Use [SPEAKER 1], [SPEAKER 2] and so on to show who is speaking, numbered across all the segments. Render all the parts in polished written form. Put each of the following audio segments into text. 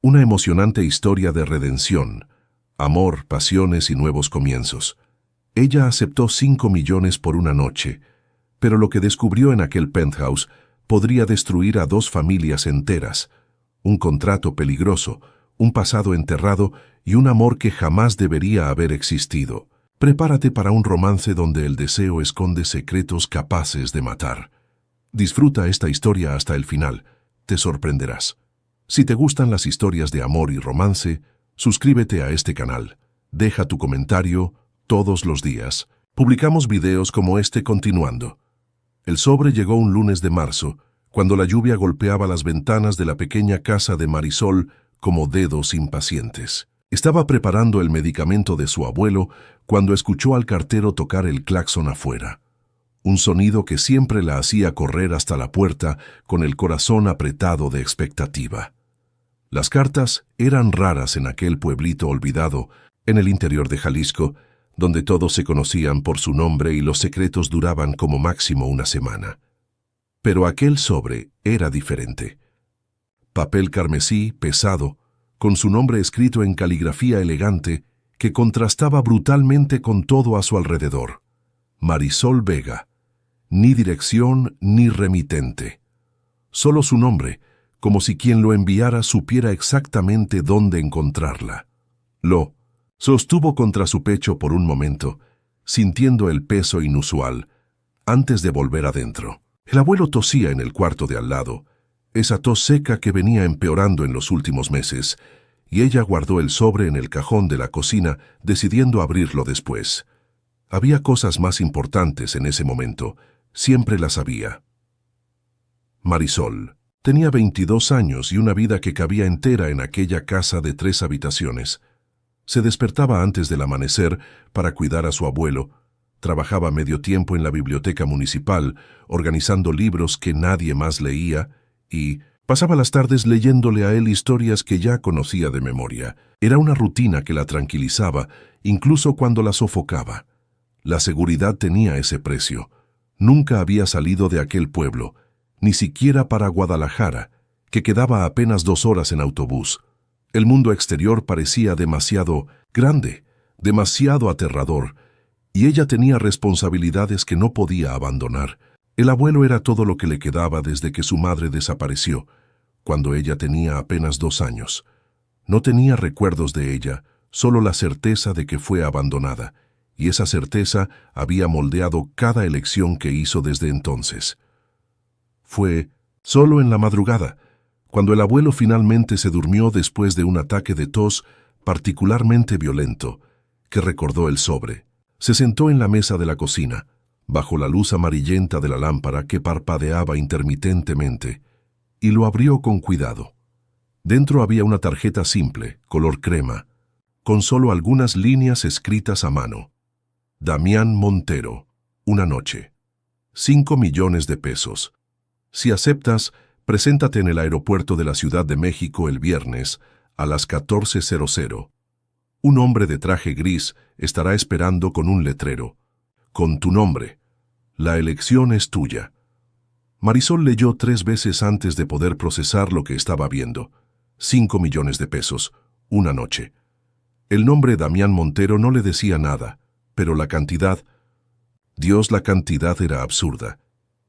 [SPEAKER 1] Una emocionante historia de redención, amor, pasiones y nuevos comienzos. Ella aceptó 5 millones por una noche, pero lo que descubrió en aquel penthouse podría destruir a 2 familias enteras. Un contrato peligroso, un pasado enterrado y un amor que jamás debería haber existido. Prepárate para un romance donde el deseo esconde secretos capaces de matar. Disfruta esta historia hasta el final. Te sorprenderás. Si te gustan las historias de amor y romance, suscríbete a este canal. Deja tu comentario todos los días. Publicamos videos como este continuando. El sobre llegó un lunes de marzo, cuando la lluvia golpeaba las ventanas de la pequeña casa de Marisol como dedos impacientes. Estaba preparando el medicamento de su abuelo cuando escuchó al cartero tocar el claxon afuera. Un sonido que siempre la hacía correr hasta la puerta con el corazón apretado de expectativa. Las cartas eran raras en aquel pueblito olvidado, en el interior de Jalisco, donde todos se conocían por su nombre y los secretos duraban como máximo una semana. Pero aquel sobre era diferente. Papel carmesí, pesado, con su nombre escrito en caligrafía elegante, que contrastaba brutalmente con todo a su alrededor. Marisol Vega. Ni dirección ni remitente. Solo su nombre, como si quien lo enviara supiera exactamente dónde encontrarla. Lo sostuvo contra su pecho por un momento, sintiendo el peso inusual, antes de volver adentro. El abuelo tosía en el cuarto de al lado, esa tos seca que venía empeorando en los últimos meses, y ella guardó el sobre en el cajón de la cocina, decidiendo abrirlo después. Había cosas más importantes en ese momento, siempre las había. Marisol tenía 22 años y una vida que cabía entera en aquella casa de 3 habitaciones. Se despertaba antes del amanecer para cuidar a su abuelo, trabajaba medio tiempo en la biblioteca municipal, organizando libros que nadie más leía, y pasaba las tardes leyéndole a él historias que ya conocía de memoria. Era una rutina que la tranquilizaba, incluso cuando la sofocaba. La seguridad tenía ese precio. Nunca había salido de aquel pueblo, ni siquiera para Guadalajara, que quedaba apenas 2 horas en autobús. El mundo exterior parecía demasiado grande, demasiado aterrador, y ella tenía responsabilidades que no podía abandonar. El abuelo era todo lo que le quedaba desde que su madre desapareció, cuando ella tenía apenas 2 años. No tenía recuerdos de ella, solo la certeza de que fue abandonada, y esa certeza había moldeado cada elección que hizo desde entonces. Fue solo en la madrugada, cuando el abuelo finalmente se durmió después de un ataque de tos particularmente violento, que recordó el sobre. Se sentó en la mesa de la cocina, bajo la luz amarillenta de la lámpara que parpadeaba intermitentemente, y lo abrió con cuidado. Dentro había una tarjeta simple, color crema, con solo algunas líneas escritas a mano. Damián Montero, una noche. 5 millones de pesos. Si aceptas, preséntate en el aeropuerto de la Ciudad de México el viernes a las 14:00. Un hombre de traje gris estará esperando con un letrero. Con tu nombre. La elección es tuya. Marisol leyó 3 veces antes de poder procesar lo que estaba viendo. 5 millones de pesos. Una noche. El nombre Damián Montero no le decía nada, pero la cantidad... Dios, la cantidad era absurda.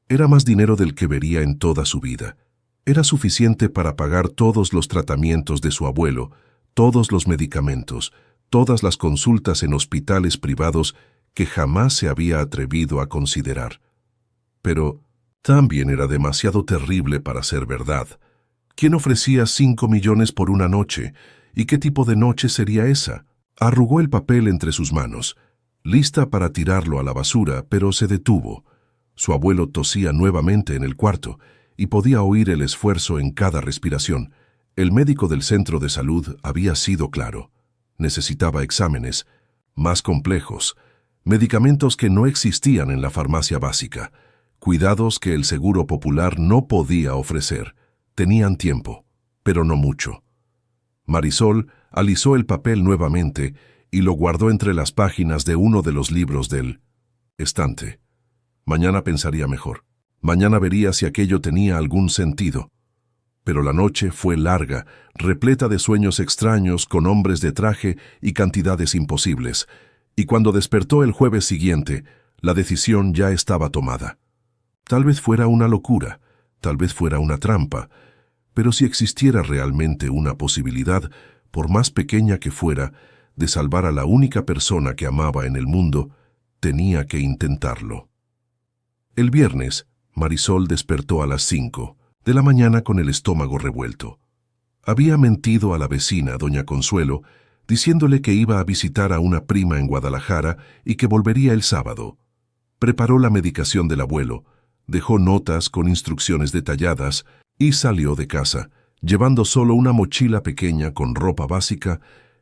[SPEAKER 1] Era más dinero del que vería en toda su vida. Era suficiente para pagar todos los tratamientos de su abuelo, todos los medicamentos, todas las consultas en hospitales privados que jamás se había atrevido a considerar. Pero también era demasiado terrible para ser verdad. ¿Quién ofrecía 5 millones por una noche? ¿Y qué tipo de noche sería esa? Arrugó el papel entre sus manos, lista para tirarlo a la basura, pero se detuvo. Su abuelo tosía nuevamente en el cuarto y podía oír el esfuerzo en cada respiración. El médico del centro de salud había sido claro. Necesitaba exámenes más complejos, medicamentos que no existían en la farmacia básica, cuidados que el Seguro Popular no podía ofrecer. Tenían tiempo, pero no mucho. Marisol alisó el papel nuevamente y lo guardó entre las páginas de uno de los libros del estante. Mañana pensaría mejor. Mañana vería si aquello tenía algún sentido. Pero la noche fue larga, repleta de sueños extraños con hombres de traje y cantidades imposibles, y cuando despertó el jueves siguiente, la decisión ya estaba tomada. Tal vez fuera una locura, tal vez fuera una trampa, pero si existiera realmente una posibilidad, por más pequeña que fuera, de salvar a la única persona que amaba en el mundo, tenía que intentarlo. El viernes, Marisol despertó a las 5 de la mañana con el estómago revuelto. Había mentido a la vecina, doña Consuelo, diciéndole que iba a visitar a una prima en Guadalajara y que volvería el sábado. Preparó la medicación del abuelo, dejó notas con instrucciones detalladas y salió de casa, llevando solo una mochila pequeña con ropa básica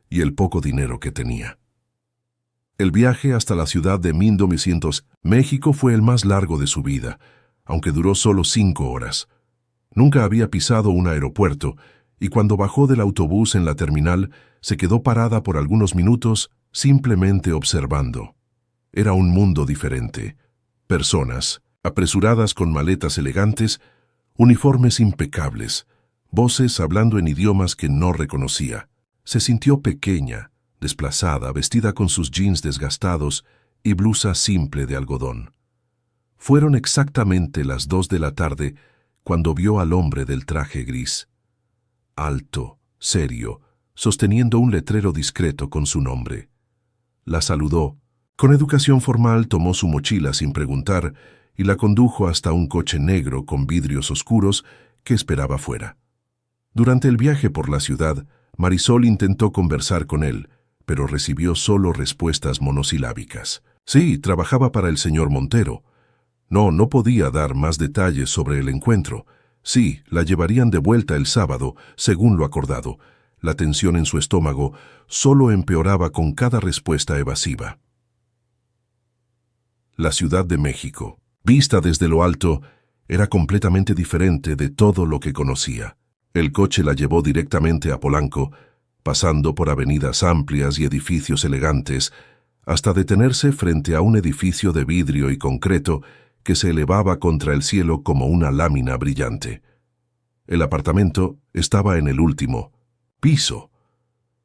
[SPEAKER 1] y el poco dinero que tenía. El viaje hasta la ciudad de 1900, México, fue el más largo de su vida, aunque duró solo 5 horas. Nunca había pisado un aeropuerto, y cuando bajó del autobús en la terminal, se quedó parada por algunos minutos simplemente observando. Era un mundo diferente. Personas, apresuradas con maletas elegantes, uniformes impecables, voces hablando en idiomas que no reconocía. Se sintió pequeña, desplazada, vestida con sus jeans desgastados y blusa simple de algodón. Fueron exactamente las 2 de la tarde cuando vio al hombre del traje gris. Alto, serio, sosteniendo un letrero discreto con su nombre. La saludó. Con educación formal tomó su mochila sin preguntar y la condujo hasta un coche negro con vidrios oscuros que esperaba fuera. Durante el viaje por la ciudad, Marisol intentó conversar con él, pero recibió solo respuestas monosilábicas. Sí, trabajaba para el señor Montero. No podía dar más detalles sobre el encuentro. Sí, la llevarían de vuelta el sábado, según lo acordado. La tensión en su estómago solo empeoraba con cada respuesta evasiva. La Ciudad de México, vista desde lo alto, era completamente diferente de todo lo que conocía. El coche la llevó directamente a Polanco, pasando por avenidas amplias y edificios elegantes, hasta detenerse frente a un edificio de vidrio y concreto que se elevaba contra el cielo como una lámina brillante. El apartamento estaba en el último piso.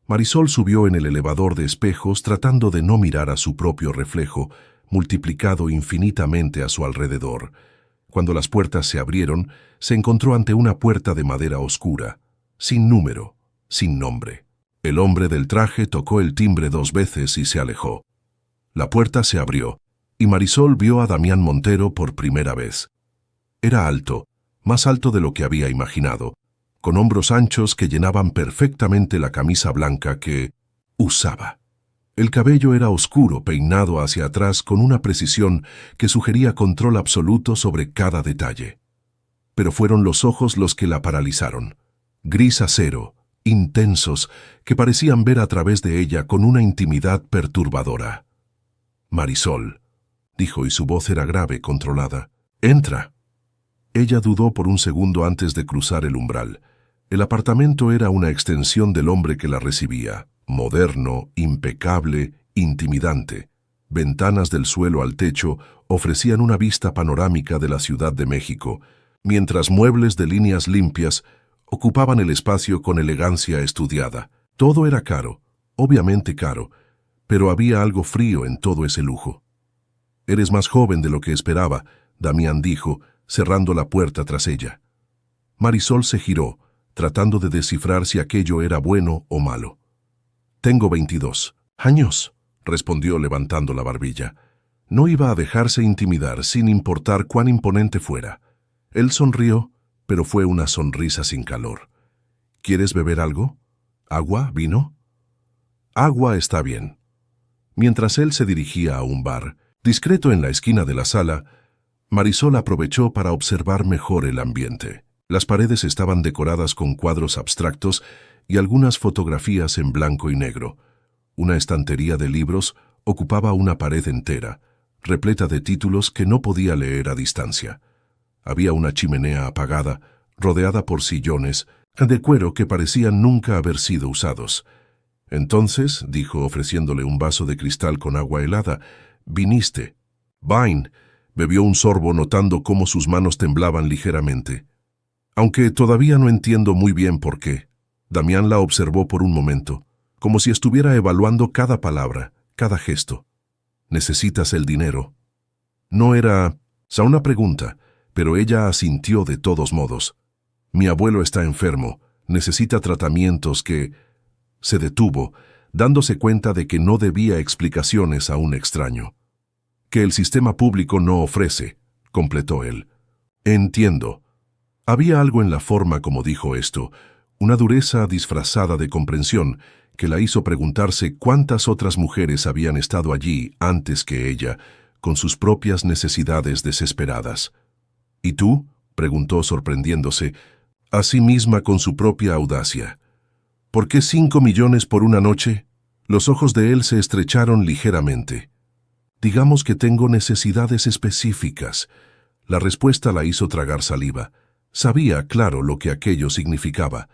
[SPEAKER 1] Marisol subió en el elevador de espejos tratando de no mirar a su propio reflejo, multiplicado infinitamente a su alrededor. Cuando las puertas se abrieron, se encontró ante una puerta de madera oscura, sin número, sin nombre. El hombre del traje tocó el timbre 2 veces y se alejó. La puerta se abrió, y Marisol vio a Damián Montero por primera vez. Era alto, más alto de lo que había imaginado, con hombros anchos que llenaban perfectamente la camisa blanca que usaba. El cabello era oscuro, peinado hacia atrás con una precisión que sugería control absoluto sobre cada detalle. Pero fueron los ojos los que la paralizaron. Gris acero, intensos, que parecían ver a través de ella con una intimidad perturbadora. «Marisol», dijo, y su voz era grave, controlada. «Entra». Ella dudó por un segundo antes de cruzar el umbral. El apartamento era una extensión del hombre que la recibía. Moderno, impecable, intimidante. Ventanas del suelo al techo ofrecían una vista panorámica de la Ciudad de México, mientras muebles de líneas limpias ocupaban el espacio con elegancia estudiada. Todo era caro, obviamente caro, pero había algo frío en todo ese lujo. «Eres más joven de lo que esperaba», Damián dijo, cerrando la puerta tras ella. Marisol se giró, tratando de descifrar si aquello era bueno o malo. «Tengo 22 años», respondió levantando la barbilla. No iba a dejarse intimidar sin importar cuán imponente fuera. Él sonrió, pero fue una sonrisa sin calor. «¿Quieres beber algo? ¿Agua? ¿Vino?» «Agua está bien». Mientras él se dirigía a un bar, discreto en la esquina de la sala, Marisol aprovechó para observar mejor el ambiente. Las paredes estaban decoradas con cuadros abstractos y algunas fotografías en blanco y negro. Una estantería de libros ocupaba una pared entera, repleta de títulos que no podía leer a distancia. Había una chimenea apagada, rodeada por sillones de cuero que parecían nunca haber sido usados. «Entonces», dijo ofreciéndole un vaso de cristal con agua helada, «viniste». Vine bebió un sorbo notando cómo sus manos temblaban ligeramente. Aunque todavía no entiendo muy bien por qué. Damián la observó por un momento, como si estuviera evaluando cada palabra, cada gesto. ¿Necesitas el dinero? No era una pregunta, pero ella asintió de todos modos. Mi abuelo está enfermo, necesita tratamientos que... Se detuvo, dándose cuenta de que no debía explicaciones a un extraño. Que el sistema público no ofrece, completó él. Entiendo. Había algo en la forma como dijo esto, una dureza disfrazada de comprensión, que la hizo preguntarse cuántas otras mujeres habían estado allí antes que ella, con sus propias necesidades desesperadas. ¿Y tú?, preguntó sorprendiéndose, a sí misma con su propia audacia. ¿Por qué 5 millones por una noche? Los ojos de él se estrecharon ligeramente. Digamos que tengo necesidades específicas. La respuesta la hizo tragar saliva. Sabía, claro, lo que aquello significaba.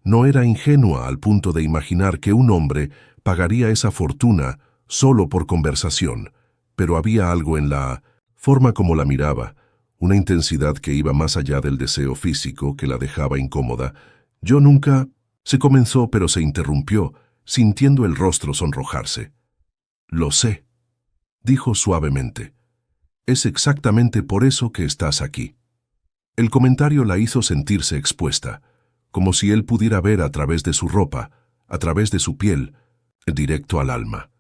[SPEAKER 1] No era ingenua al punto de imaginar que un hombre pagaría esa fortuna solo por conversación, pero había algo en la forma como la miraba, una intensidad que iba más allá del deseo físico que la dejaba incómoda. Yo nunca... Se comenzó, pero se interrumpió, sintiendo el rostro sonrojarse. Lo sé, dijo suavemente. Es exactamente por eso que estás aquí. El comentario la hizo sentirse expuesta, como si él pudiera ver a través de su ropa, a través de su piel, directo al alma.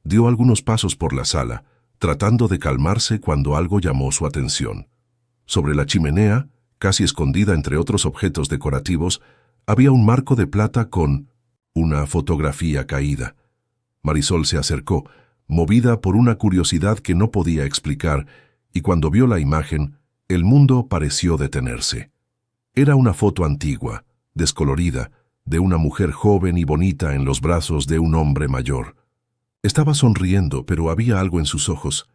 [SPEAKER 1] Dio algunos pasos por la sala, tratando de calmarse cuando algo llamó su atención. Sobre la chimenea, casi escondida entre otros objetos decorativos, había un marco de plata con una fotografía caída. Marisol se acercó, movida por una curiosidad que no podía explicar, y cuando vio la imagen, el mundo pareció detenerse. Era una foto antigua, descolorida, de una mujer joven y bonita en los brazos de un hombre mayor. Estaba sonriendo, pero había algo en sus ojos.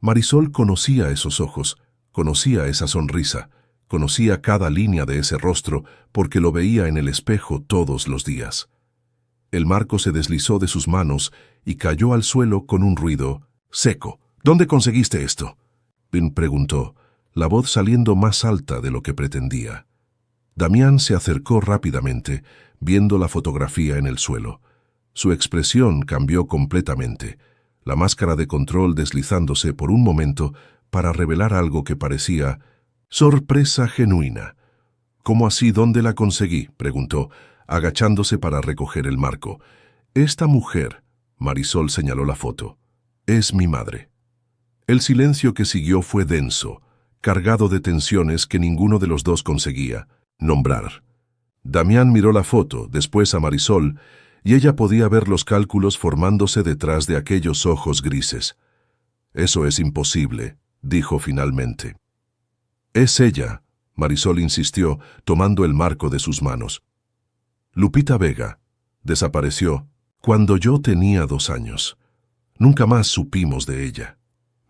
[SPEAKER 1] Marisol conocía esos ojos, conocía esa sonrisa, conocía cada línea de ese rostro porque lo veía en el espejo todos los días. El marco se deslizó de sus manos y cayó al suelo con un ruido seco. ¿Dónde conseguiste esto?, preguntó, la voz saliendo más alta de lo que pretendía. Damián se acercó rápidamente, viendo la fotografía en el suelo. Su expresión cambió completamente, la máscara de control deslizándose por un momento para revelar algo que parecía sorpresa genuina. ¿Cómo así? ¿Dónde la conseguí?, preguntó, agachándose para recoger el marco. Esta mujer, Marisol señaló la foto, es mi madre. El silencio que siguió fue denso, cargado de tensiones que ninguno de los dos conseguía nombrar. Damián miró la foto, después a Marisol, y ella podía ver los cálculos formándose detrás de aquellos ojos grises. Eso es imposible, dijo finalmente. Es ella, Marisol insistió, tomando el marco de sus manos. Lupita Vega desapareció cuando yo tenía 2 años. Nunca más supimos de ella.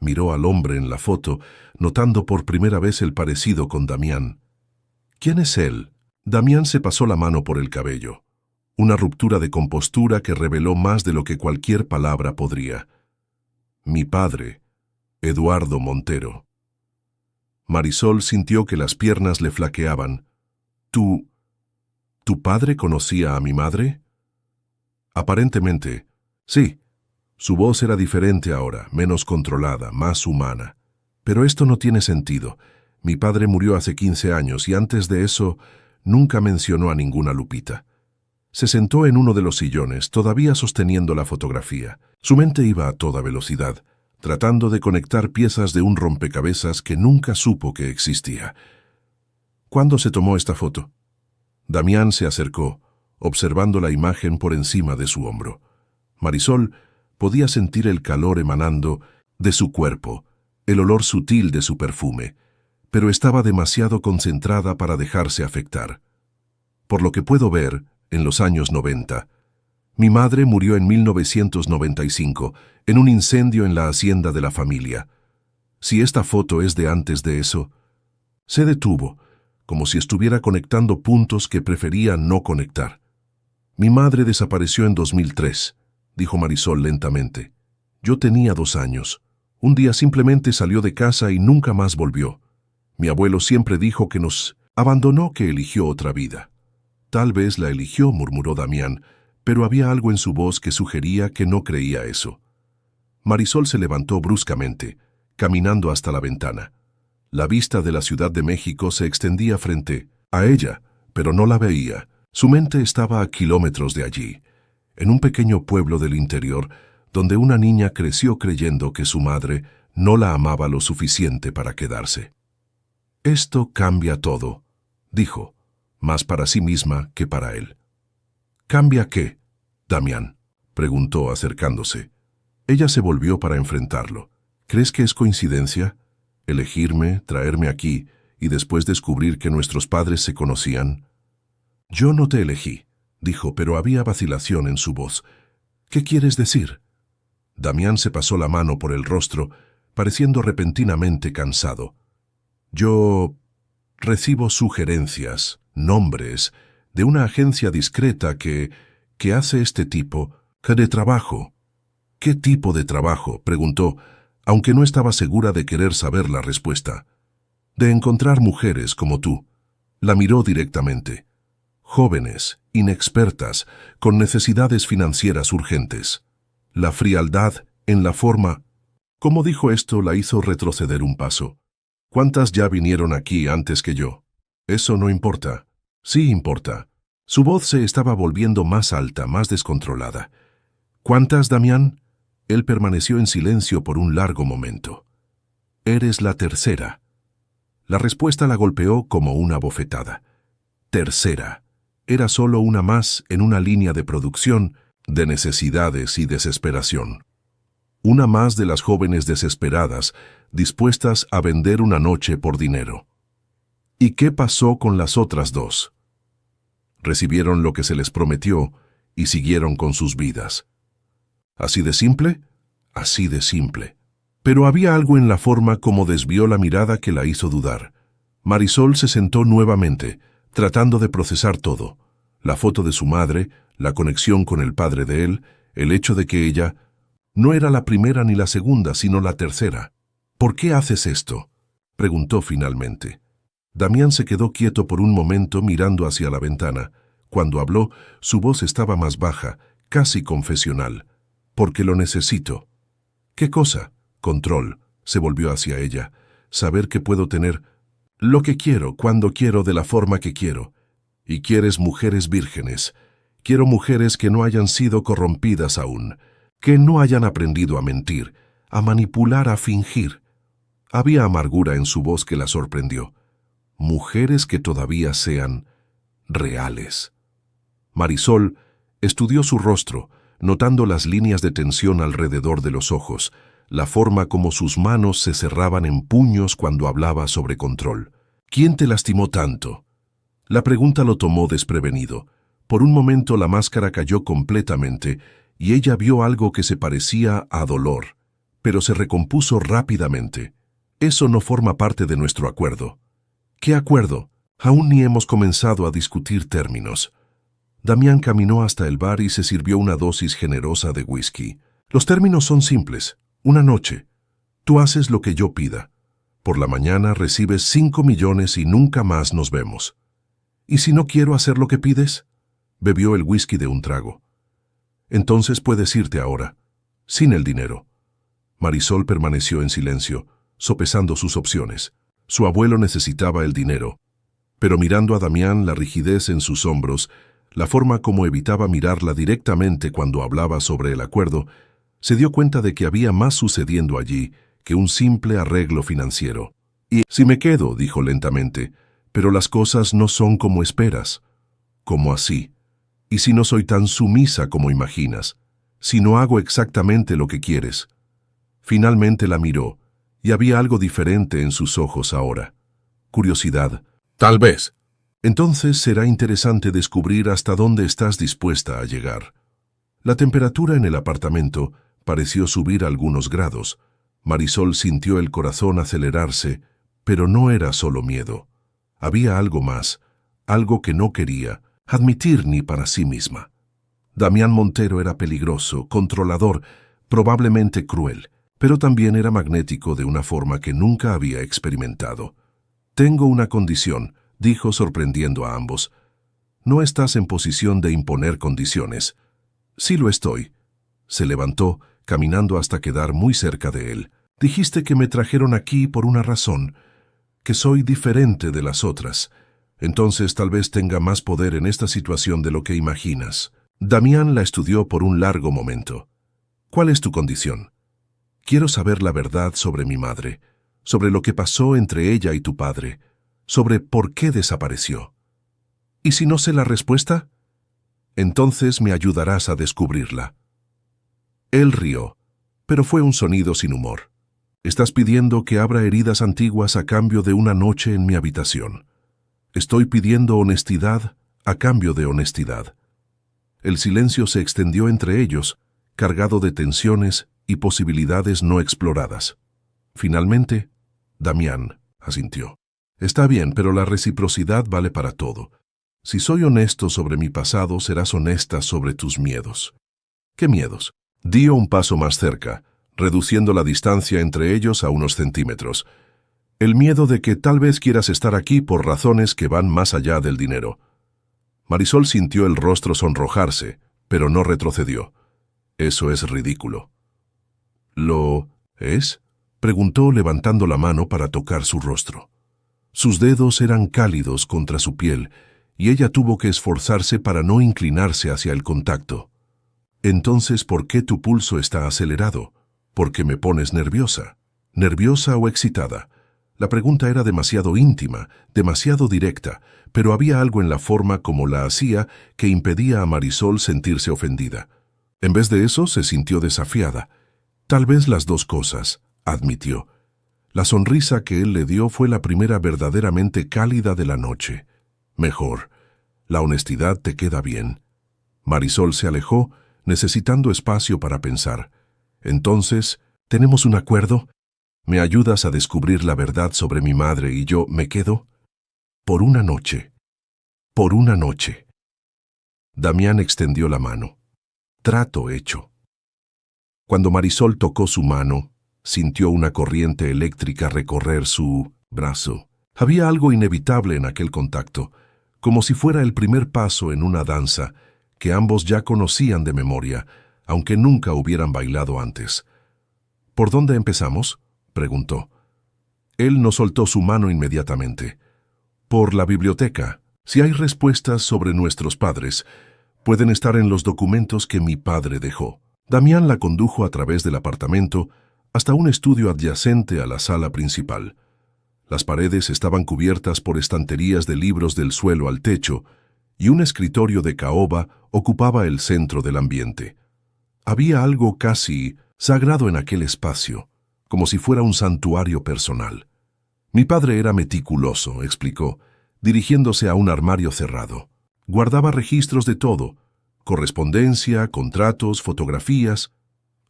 [SPEAKER 1] Miró al hombre en la foto, notando por primera vez el parecido con Damián. ¿Quién es él? Damián se pasó la mano por el cabello. Una ruptura de compostura que reveló más de lo que cualquier palabra podría. Mi padre, Eduardo Montero. Marisol sintió que las piernas le flaqueaban. ¿Tu padre conocía a mi madre? Aparentemente, sí. Su voz era diferente ahora, menos controlada, más humana. Pero esto no tiene sentido. Mi padre murió hace 15 años y antes de eso nunca mencionó a ninguna Lupita. Se sentó en uno de los sillones, todavía sosteniendo la fotografía. Su mente iba a toda velocidad, tratando de conectar piezas de un rompecabezas que nunca supo que existía. ¿Cuándo se tomó esta foto? Damián se acercó, observando la imagen por encima de su hombro. Marisol podía sentir el calor emanando de su cuerpo, el olor sutil de su perfume, pero estaba demasiado concentrada para dejarse afectar. Por lo que puedo ver, en los años 90, mi madre murió en 1995, en un incendio en la hacienda de la familia. Si esta foto es de antes de eso, se detuvo, como si estuviera conectando puntos que prefería no conectar. Mi madre desapareció en 2003, dijo Marisol lentamente. Yo tenía 2 años. Un día simplemente salió de casa y nunca más volvió. Mi abuelo siempre dijo que nos Abandonó que eligió otra vida. Tal vez la eligió, murmuró Damián, pero había algo en su voz que sugería que no creía eso. Marisol se levantó bruscamente, caminando hasta la ventana. La vista de la Ciudad de México se extendía frente a ella, pero no la veía. Su mente estaba a kilómetros de allí, en un pequeño pueblo del interior, donde una niña creció creyendo que su madre no la amaba lo suficiente para quedarse. «Esto cambia todo», dijo, más para sí misma que para él. «¿Cambia qué, Damián?», preguntó acercándose. Ella se volvió para enfrentarlo. «¿Crees que es coincidencia? Elegirme, traerme aquí y después descubrir que nuestros padres se conocían». «Yo no te elegí», dijo, pero había vacilación en su voz. «¿Qué quieres decir?». Damián se pasó la mano por el rostro, pareciendo repentinamente cansado. «Yo recibo sugerencias, nombres, de una agencia discreta que hace este tipo de trabajo». «¿Qué tipo de trabajo?», preguntó, aunque no estaba segura de querer saber la respuesta. «De encontrar mujeres como tú». La miró directamente. «Jóvenes, inexpertas, con necesidades financieras urgentes». La frialdad en la forma. Como dijo esto, la hizo retroceder un paso. «¿Cuántas ya vinieron aquí antes que yo?». «Eso no importa». «Sí importa». Su voz se estaba volviendo más alta, más descontrolada. «¿Cuántas, Damián?». Él permaneció en silencio por un largo momento. «Eres la tercera». La respuesta la golpeó como una bofetada. Tercera. Era solo una más en una línea de producción de necesidades y desesperación. Una más de las jóvenes desesperadas, dispuestas a vender una noche por dinero. ¿Y qué pasó con las otras dos? Recibieron lo que se les prometió y siguieron con sus vidas. ¿Así de simple? Así de simple. Pero había algo en la forma como desvió la mirada que la hizo dudar. Marisol se sentó nuevamente, tratando de procesar todo. La foto de su madre, la conexión con el padre de él, el hecho de que ella no era la primera ni la segunda, sino la tercera. «¿Por qué haces esto?», preguntó finalmente. Damián se quedó quieto por un momento mirando hacia la ventana. Cuando habló, su voz estaba más baja, casi confesional. «Porque lo necesito». «¿Qué cosa?». «Control», se volvió hacia ella. «Saber que puedo tener lo que quiero, cuando quiero, de la forma que quiero. Y quieres mujeres vírgenes. Quiero mujeres que no hayan sido corrompidas aún, que no hayan aprendido a mentir, a manipular, a fingir». Había amargura en su voz que la sorprendió. «Mujeres que todavía sean reales». Marisol estudió su rostro, notando las líneas de tensión alrededor de los ojos, la forma como sus manos se cerraban en puños cuando hablaba sobre control. «¿Quién te lastimó tanto?». La pregunta lo tomó desprevenido. Por un momento la máscara cayó completamente y ella vio algo que se parecía a dolor, pero se recompuso rápidamente. «Eso no forma parte de nuestro acuerdo». «¿Qué acuerdo?». «Aún ni hemos comenzado a discutir términos». Damián caminó hasta el bar y se sirvió una dosis generosa de whisky. «Los términos son simples. Una noche. Tú haces lo que yo pida. Por la mañana recibes 5 millones y nunca más nos vemos». «¿Y si no quiero hacer lo que pides?». Bebió el whisky de un trago. «Entonces puedes irte ahora, sin el dinero». Marisol permaneció en silencio, sopesando sus opciones. Su abuelo necesitaba el dinero, pero mirando a Damián, la rigidez en sus hombros, la forma como evitaba mirarla directamente cuando hablaba sobre el acuerdo, se dio cuenta de que había más sucediendo allí que un simple arreglo financiero. «Y si me quedo», dijo lentamente, «pero las cosas no son como esperas». «¿Cómo así? ¿Y si no soy tan sumisa como imaginas? Si no hago exactamente lo que quieres?». Finalmente la miró, y había algo diferente en sus ojos ahora. Curiosidad. «Tal vez». «Entonces será interesante descubrir hasta dónde estás dispuesta a llegar». La temperatura en el apartamento pareció subir algunos grados. Marisol sintió el corazón acelerarse, pero no era solo miedo. Había algo más, algo que no quería admitir ni para sí misma. Damián Montero era peligroso, controlador, probablemente cruel, pero también era magnético de una forma que nunca había experimentado. «Tengo una condición», dijo sorprendiendo a ambos. No estás en posición de imponer condiciones. Sí lo estoy. Se levantó, caminando hasta quedar muy cerca de él. Dijiste que me trajeron aquí por una razón, que soy diferente de las otras. Entonces tal vez tenga más poder en esta situación de lo que imaginas. Damián la estudió por un largo momento. ¿Cuál es tu condición? Quiero saber la verdad sobre mi madre, sobre lo que pasó entre ella y tu padre, sobre por qué desapareció. ¿Y si no sé la respuesta? Entonces me ayudarás a descubrirla. Él rió, pero fue un sonido sin humor. Estás pidiendo que abra heridas antiguas a cambio de una noche en mi habitación. Estoy pidiendo honestidad a cambio de honestidad. El silencio se extendió entre ellos, cargado de tensiones y posibilidades no exploradas. Finalmente, Damián asintió. Está bien, pero la reciprocidad vale para todo. Si soy honesto sobre mi pasado, serás honesta sobre tus miedos. ¿Qué miedos? Dio un paso más cerca, reduciendo la distancia entre ellos a unos centímetros. El miedo de que tal vez quieras estar aquí por razones que van más allá del dinero. Marisol sintió el rostro sonrojarse, pero no retrocedió. Eso es ridículo. ¿Lo es? Preguntó levantando la mano para tocar su rostro. Sus dedos eran cálidos contra su piel, y ella tuvo que esforzarse para no inclinarse hacia el contacto. Entonces, ¿por qué tu pulso está acelerado? ¿Por qué me pones nerviosa? ¿Nerviosa o excitada? La pregunta era demasiado íntima, demasiado directa, pero había algo en la forma como la hacía que impedía a Marisol sentirse ofendida. En vez de eso, se sintió desafiada. Tal vez las dos cosas, admitió. La sonrisa que él le dio fue la primera verdaderamente cálida de la noche. Mejor, la honestidad te queda bien. Marisol se alejó, necesitando espacio para pensar. Entonces, ¿tenemos un acuerdo? ¿Me ayudas a descubrir la verdad sobre mi madre y yo me quedo? Por una noche. Por una noche. Damián extendió la mano. Trato hecho. Cuando Marisol tocó su mano, sintió una corriente eléctrica recorrer su brazo. Había algo inevitable en aquel contacto, como si fuera el primer paso en una danza que ambos ya conocían de memoria, aunque nunca hubieran bailado antes. ¿Por dónde empezamos?, preguntó. Él no soltó su mano inmediatamente. Por la biblioteca. Si hay respuestas sobre nuestros padres, pueden estar en los documentos que mi padre dejó. Damián la condujo a través del apartamento hasta un estudio adyacente a la sala principal. Las paredes estaban cubiertas por estanterías de libros del suelo al techo, y un escritorio de caoba ocupaba el centro del ambiente. Había algo casi sagrado en aquel espacio, como si fuera un santuario personal. Mi padre era meticuloso, explicó, dirigiéndose a un armario cerrado. Guardaba registros de todo, correspondencia, contratos, fotografías.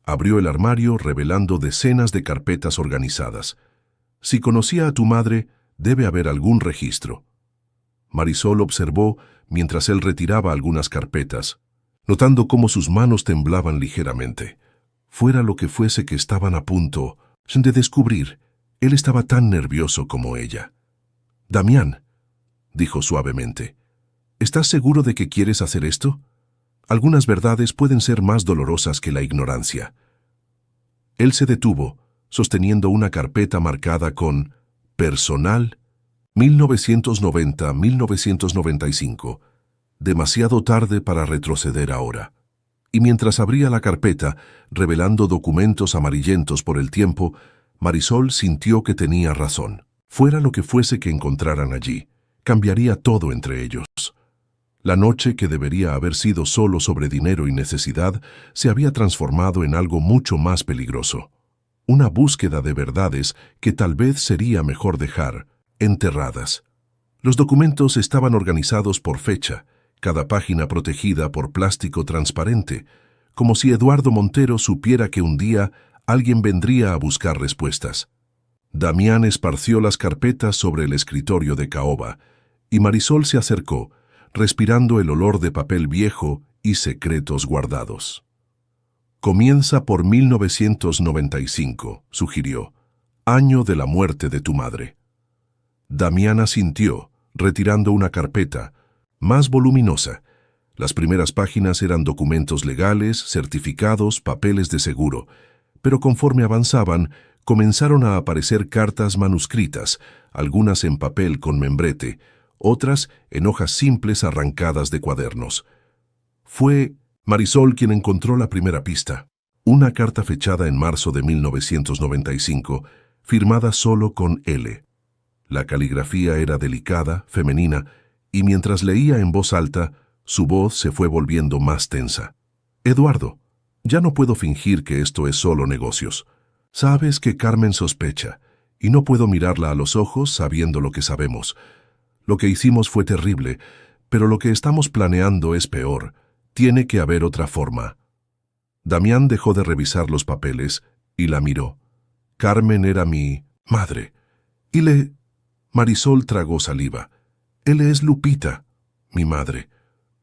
[SPEAKER 1] Abrió el armario revelando decenas de carpetas organizadas. Si conocía a tu madre, debe haber algún registro. Marisol observó mientras él retiraba algunas carpetas, notando cómo sus manos temblaban ligeramente. Fuera lo que fuese que estaban a punto de descubrir, él estaba tan nervioso como ella. Damián, dijo suavemente, ¿estás seguro de que quieres hacer esto? Algunas verdades pueden ser más dolorosas que la ignorancia. Él se detuvo, sosteniendo una carpeta marcada con Personal 1990-1995. Demasiado tarde para retroceder ahora. Y mientras abría la carpeta, revelando documentos amarillentos por el tiempo, Marisol sintió que tenía razón. Fuera lo que fuese que encontraran allí, cambiaría todo entre ellos. La noche que debería haber sido solo sobre dinero y necesidad se había transformado en algo mucho más peligroso. Una búsqueda de verdades que tal vez sería mejor dejar enterradas. Los documentos estaban organizados por fecha, cada página protegida por plástico transparente, como si Eduardo Montero supiera que un día alguien vendría a buscar respuestas. Damián esparció las carpetas sobre el escritorio de caoba, y Marisol se acercó, respirando el olor de papel viejo y secretos guardados. Comienza por 1995, sugirió, año de la muerte de tu madre. Damián asintió, retirando una carpeta, más voluminosa. Las primeras páginas eran documentos legales, certificados, papeles de seguro, pero conforme avanzaban, comenzaron a aparecer cartas manuscritas, algunas en papel con membrete, otras en hojas simples arrancadas de cuadernos. Fue Marisol quien encontró la primera pista, una carta fechada en marzo de 1995, firmada solo con L. La caligrafía era delicada, femenina, y mientras leía en voz alta, su voz se fue volviendo más tensa. Eduardo, ya no puedo fingir que esto es solo negocios. Sabes que Carmen sospecha, y no puedo mirarla a los ojos sabiendo lo que sabemos. Lo que hicimos fue terrible, pero lo que estamos planeando es peor. Tiene que haber otra forma. Damián dejó de revisar los papeles y la miró. Carmen era mi madre. Marisol tragó saliva. Él es Lupita, mi madre.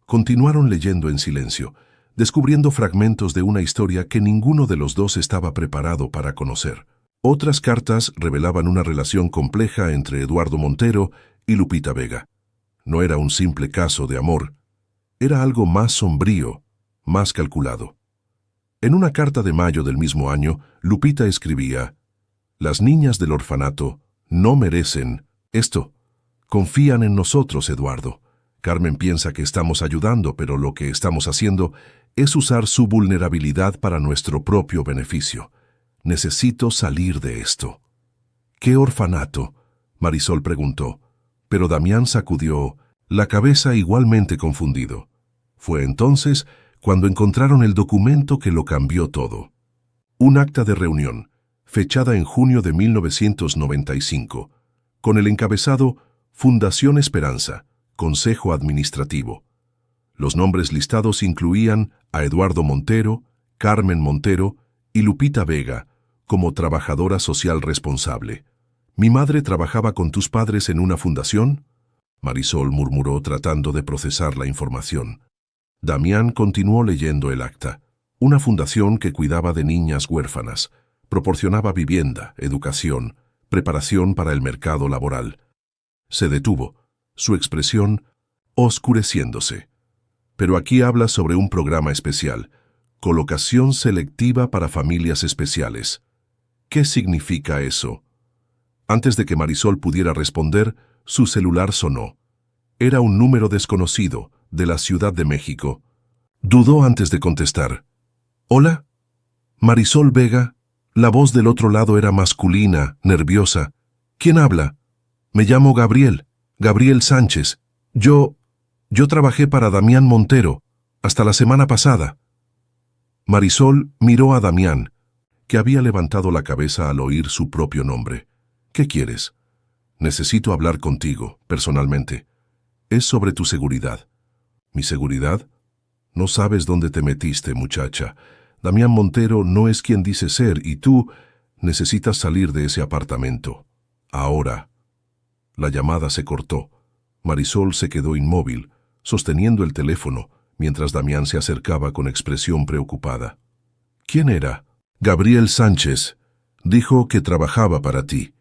[SPEAKER 1] Continuaron leyendo en silencio, descubriendo fragmentos de una historia que ninguno de los dos estaba preparado para conocer. Otras cartas revelaban una relación compleja entre Eduardo Montero y Lupita Vega. No era un simple caso de amor, era algo más sombrío, más calculado. En una carta de mayo del mismo año, Lupita escribía: «Las niñas del orfanato no merecen esto. Confían en nosotros, Eduardo. Carmen piensa que estamos ayudando, pero lo que estamos haciendo es usar su vulnerabilidad para nuestro propio beneficio. Necesito salir de esto». «¿Qué orfanato?», Marisol preguntó, pero Damián sacudió la cabeza igualmente confundido. Fue entonces cuando encontraron el documento que lo cambió todo. Un acta de reunión, fechada en junio de 1995, con el encabezado Fundación Esperanza, Consejo Administrativo. Los nombres listados incluían a Eduardo Montero, Carmen Montero y Lupita Vega como trabajadora social responsable. «¿Mi madre trabajaba con tus padres en una fundación?», Marisol murmuró tratando de procesar la información. Damián continuó leyendo el acta. Una fundación que cuidaba de niñas huérfanas, proporcionaba vivienda, educación, preparación para el mercado laboral. Se detuvo, su expresión oscureciéndose. «Pero aquí habla sobre un programa especial, colocación selectiva para familias especiales. ¿Qué significa eso?». Antes de que Marisol pudiera responder, su celular sonó. Era un número desconocido, de la Ciudad de México. Dudó antes de contestar. «¿Hola?». «Marisol Vega». La voz del otro lado era masculina, nerviosa. «¿Quién habla?». «Me llamo Gabriel, Gabriel Sánchez. Yo trabajé para Damián Montero, hasta la semana pasada». Marisol miró a Damián, que había levantado la cabeza al oír su propio nombre. «¿Qué quieres?». «Necesito hablar contigo, personalmente. Es sobre tu seguridad». «¿Mi seguridad?». «No sabes dónde te metiste, muchacha. Damián Montero no es quien dice ser y tú necesitas salir de ese apartamento. Ahora». La llamada se cortó. Marisol se quedó inmóvil, sosteniendo el teléfono, mientras Damián se acercaba con expresión preocupada. «¿Quién era?». «Gabriel Sánchez. Dijo que trabajaba para ti».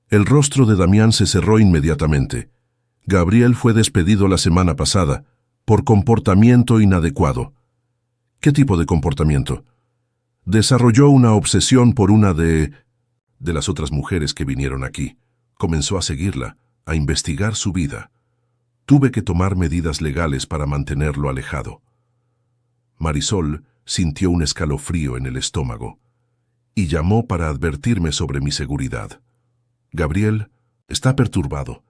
[SPEAKER 1] El rostro de Damián se cerró inmediatamente. «Gabriel fue despedido la semana pasada, por comportamiento inadecuado». «¿Qué tipo de comportamiento?». «Desarrolló una obsesión por una de las otras mujeres que vinieron aquí. Comenzó a seguirla, a investigar su vida. Tuve que tomar medidas legales para mantenerlo alejado». Marisol sintió un escalofrío en el estómago y llamó para advertirme sobre mi seguridad. «Gabriel está perturbado.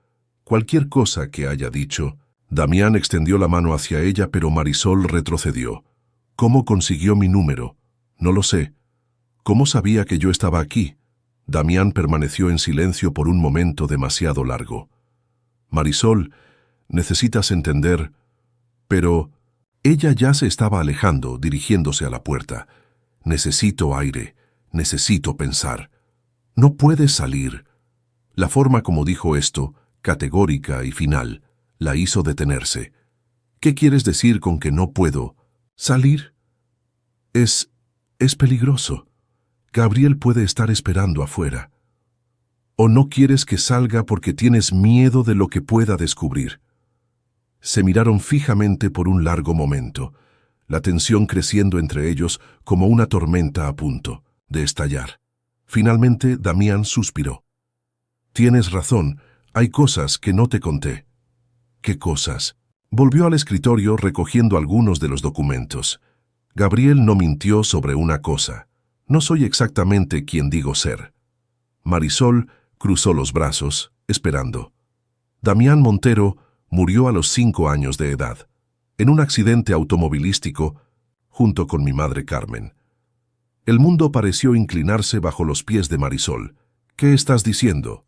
[SPEAKER 1] Cualquier cosa que haya dicho». Damián extendió la mano hacia ella, pero Marisol retrocedió. «¿Cómo consiguió mi número?». «No lo sé». «¿Cómo sabía que yo estaba aquí?». Damián permaneció en silencio por un momento demasiado largo. «Marisol, necesitas entender». Pero ella ya se estaba alejando, dirigiéndose a la puerta. «Necesito aire, necesito pensar». «No puedes salir». La forma como dijo esto, categórica y final, la hizo detenerse. «¿Qué quieres decir con que no puedo salir?». Es peligroso. Gabriel puede estar esperando afuera». ¿O no quieres que salga porque tienes miedo de lo que pueda descubrir? Se miraron fijamente por un largo momento, la tensión creciendo entre ellos como una tormenta a punto de estallar. Finalmente, Damián suspiró. Tienes razón, hay cosas que no te conté. ¿Qué cosas? Volvió al escritorio recogiendo algunos de los documentos. Gabriel no mintió sobre una cosa. No soy exactamente quien digo ser. Marisol cruzó los brazos, esperando. Damián Montero murió a los 5 años de edad, en un accidente automovilístico, junto con mi madre Carmen. El mundo pareció inclinarse bajo los pies de Marisol. ¿Qué estás diciendo?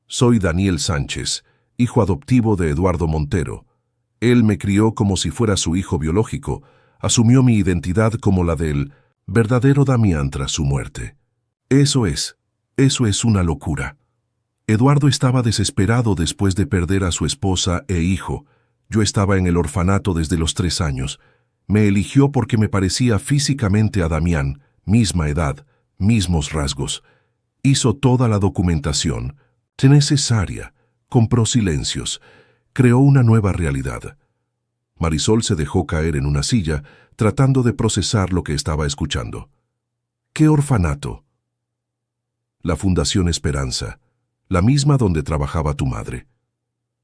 [SPEAKER 1] Soy Daniel Sánchez, hijo adoptivo de Eduardo Montero. Él me crió como si fuera su hijo biológico, asumió mi identidad como la del verdadero Damián tras su muerte. Eso es una locura. Eduardo estaba desesperado después de perder a su esposa e hijo. Yo estaba en el orfanato desde los 3 años. Me eligió porque me parecía físicamente a Damián, misma edad, mismos rasgos. Hizo toda la documentación necesaria, compró silencios, creó una nueva realidad. Marisol se dejó caer en una silla, tratando de procesar lo que estaba escuchando. ¿Qué orfanato? La Fundación Esperanza, la misma donde trabajaba tu madre.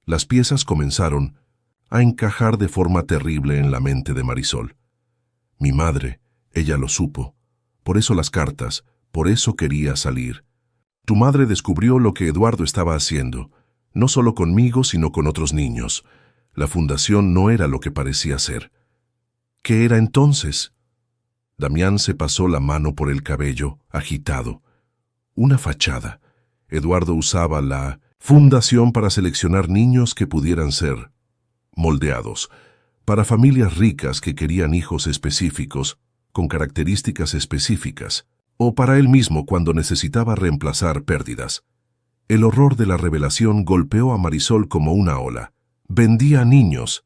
[SPEAKER 1] Las piezas comenzaron a encajar de forma terrible en la mente de Marisol. Mi madre, ella lo supo. Por eso las cartas, por eso quería salir. Tu madre descubrió lo que Eduardo estaba haciendo, no solo conmigo, sino con otros niños. La fundación no era lo que parecía ser. ¿Qué era entonces? Damián se pasó la mano por el cabello, agitado. Una fachada. Eduardo usaba la fundación para seleccionar niños que pudieran ser moldeados, para familias ricas que querían hijos específicos, con características específicas, o para él mismo cuando necesitaba reemplazar pérdidas. El horror de la revelación golpeó a Marisol como una ola. Vendía niños.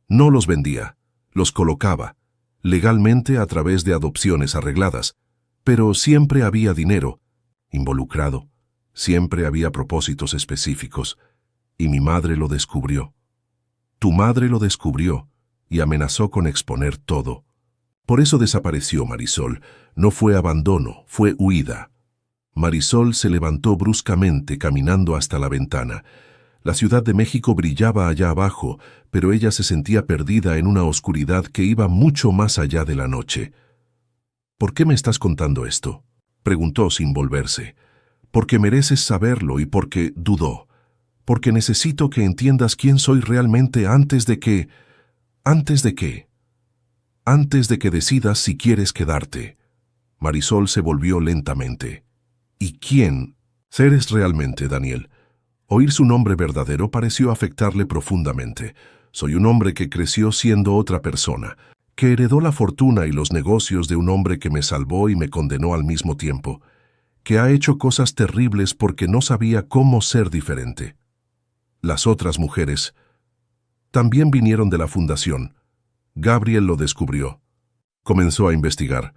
[SPEAKER 1] No los vendía, los colocaba, legalmente a través de adopciones arregladas, pero siempre había dinero involucrado, siempre había propósitos específicos, y mi madre lo descubrió. Tu madre lo descubrió y amenazó con exponer todo. Por eso desapareció Marisol. No fue abandono, fue huida. Marisol se levantó bruscamente caminando hasta la ventana. La Ciudad de México brillaba allá abajo, pero ella se sentía perdida en una oscuridad que iba mucho más allá de la noche. ¿Por qué me estás contando esto?, preguntó sin volverse. Porque mereces saberlo y porque dudó. Porque necesito que entiendas quién soy realmente antes de que decidas si quieres quedarte. Marisol se volvió lentamente. ¿Y quién eres realmente, Daniel? Oír su nombre verdadero pareció afectarle profundamente. Soy un hombre que creció siendo otra persona, que heredó la fortuna y los negocios de un hombre que me salvó y me condenó al mismo tiempo, que ha hecho cosas terribles porque no sabía cómo ser diferente. Las otras mujeres también vinieron de la fundación. Gabriel lo descubrió. Comenzó a investigar.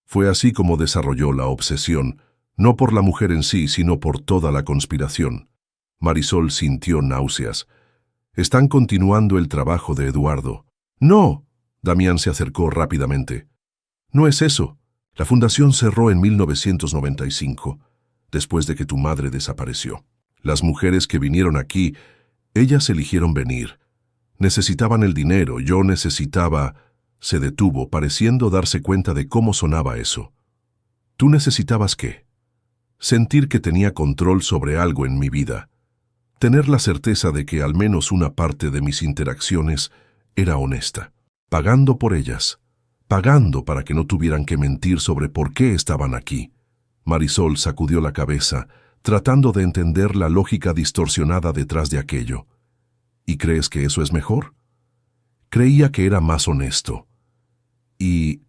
[SPEAKER 1] Fue así como desarrolló la obsesión, no por la mujer en sí, sino por toda la conspiración. Marisol sintió náuseas. Están continuando el trabajo de Eduardo. ¡No! Damián se acercó rápidamente. No es eso. La fundación cerró en 1995, después de que tu madre desapareció. Las mujeres que vinieron aquí, ellas eligieron venir. Necesitaban el dinero, yo necesitaba... Se detuvo, pareciendo darse cuenta de cómo sonaba eso. ¿Tú necesitabas qué? Sentir que tenía control sobre algo en mi vida. Tener la certeza de que al menos una parte de mis interacciones era honesta. Pagando por ellas. Pagando para que no tuvieran que mentir sobre por qué estaban aquí. Marisol sacudió la cabeza, tratando de entender la lógica distorsionada detrás de aquello. ¿Y crees que eso es mejor? Creía que era más honesto. ¿Y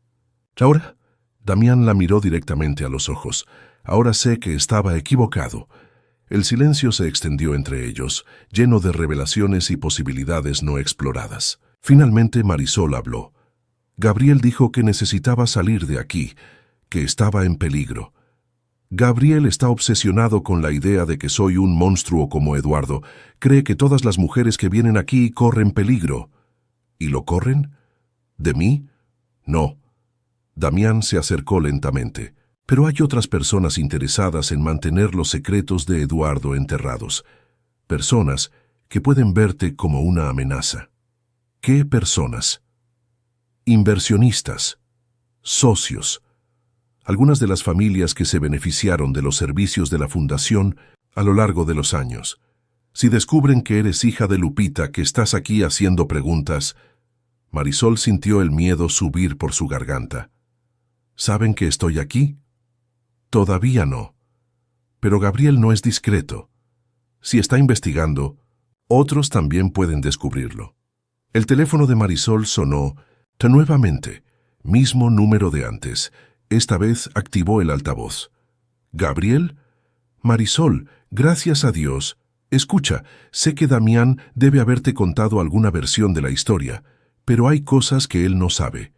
[SPEAKER 1] ahora? Damián la miró directamente a los ojos. Ahora sé que estaba equivocado. El silencio se extendió entre ellos, lleno de revelaciones y posibilidades no exploradas. Finalmente Marisol habló. Gabriel dijo que necesitaba salir de aquí, que estaba en peligro. Gabriel está obsesionado con la idea de que soy un monstruo como Eduardo. Cree que todas las mujeres que vienen aquí corren peligro. ¿Y lo corren? ¿De mí? No. Damián se acercó lentamente. Pero hay otras personas interesadas en mantener los secretos de Eduardo enterrados. Personas que pueden verte como una amenaza. ¿Qué personas? Inversionistas. Socios. Algunas de las familias que se beneficiaron de los servicios de la fundación a lo largo de los años. Si descubren que eres hija de Lupita, que estás aquí haciendo preguntas, Marisol sintió el miedo subir por su garganta. ¿Saben que estoy aquí? Todavía no. Pero Gabriel no es discreto. Si está investigando, otros también pueden descubrirlo. El teléfono de Marisol sonó nuevamente, mismo número de antes. Esta vez activó el altavoz. ¿Gabriel? Marisol, gracias a Dios. Escucha, sé que Damián debe haberte contado alguna versión de la historia, pero hay cosas que él no sabe.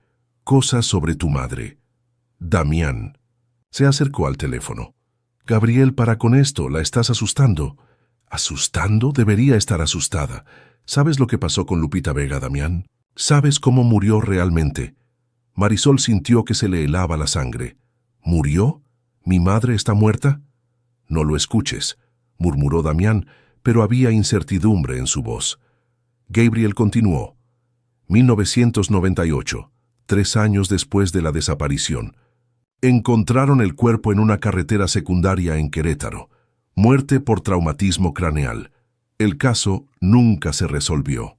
[SPEAKER 1] Cosas sobre tu madre. Damián. Se acercó al teléfono. Gabriel, para con esto, la estás asustando. ¿Asustando? Debería estar asustada. ¿Sabes lo que pasó con Lupita Vega, Damián? ¿Sabes cómo murió realmente? Marisol sintió que se le helaba la sangre. ¿Murió? ¿Mi madre está muerta? No lo escuches, murmuró Damián, pero había incertidumbre en su voz. Gabriel continuó. 1998, 3 años después de la desaparición. Encontraron el cuerpo en una carretera secundaria en Querétaro. Muerte por traumatismo craneal. El caso nunca se resolvió.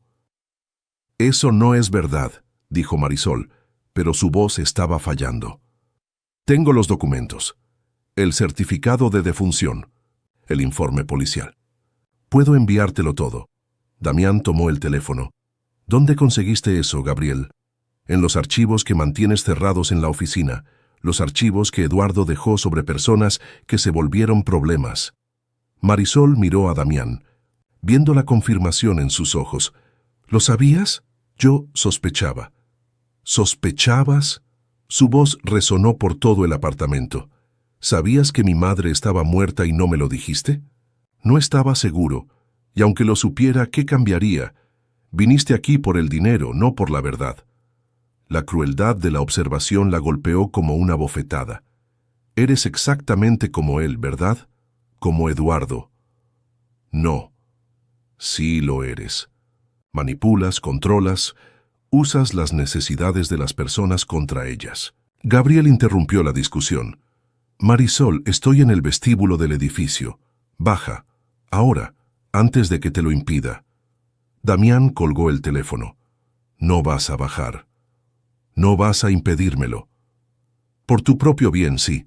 [SPEAKER 1] Eso no es verdad, dijo Marisol, pero su voz estaba fallando. Tengo los documentos. El certificado de defunción. El informe policial. Puedo enviártelo todo. Damián tomó el teléfono. ¿Dónde conseguiste eso, Gabriel? En los archivos que mantienes cerrados en la oficina. Los archivos que Eduardo dejó sobre personas que se volvieron problemas. Marisol miró a Damián, viendo la confirmación en sus ojos. ¿Lo sabías? Yo sospechaba. ¿Sospechabas? Su voz resonó por todo el apartamento. ¿Sabías que mi madre estaba muerta y no me lo dijiste? No estaba seguro, y aunque lo supiera, ¿qué cambiaría? Viniste aquí por el dinero, no por la verdad. La crueldad de la observación la golpeó como una bofetada. Eres exactamente como él, ¿verdad? Como Eduardo. No. Sí lo eres. Manipulas, controlas, usas las necesidades de las personas contra ellas. Gabriel interrumpió la discusión. Marisol, estoy en el vestíbulo del edificio. Baja. Ahora, antes de que te lo impida. Damián colgó el teléfono. No vas a bajar. No vas a impedírmelo. Por tu propio bien, sí.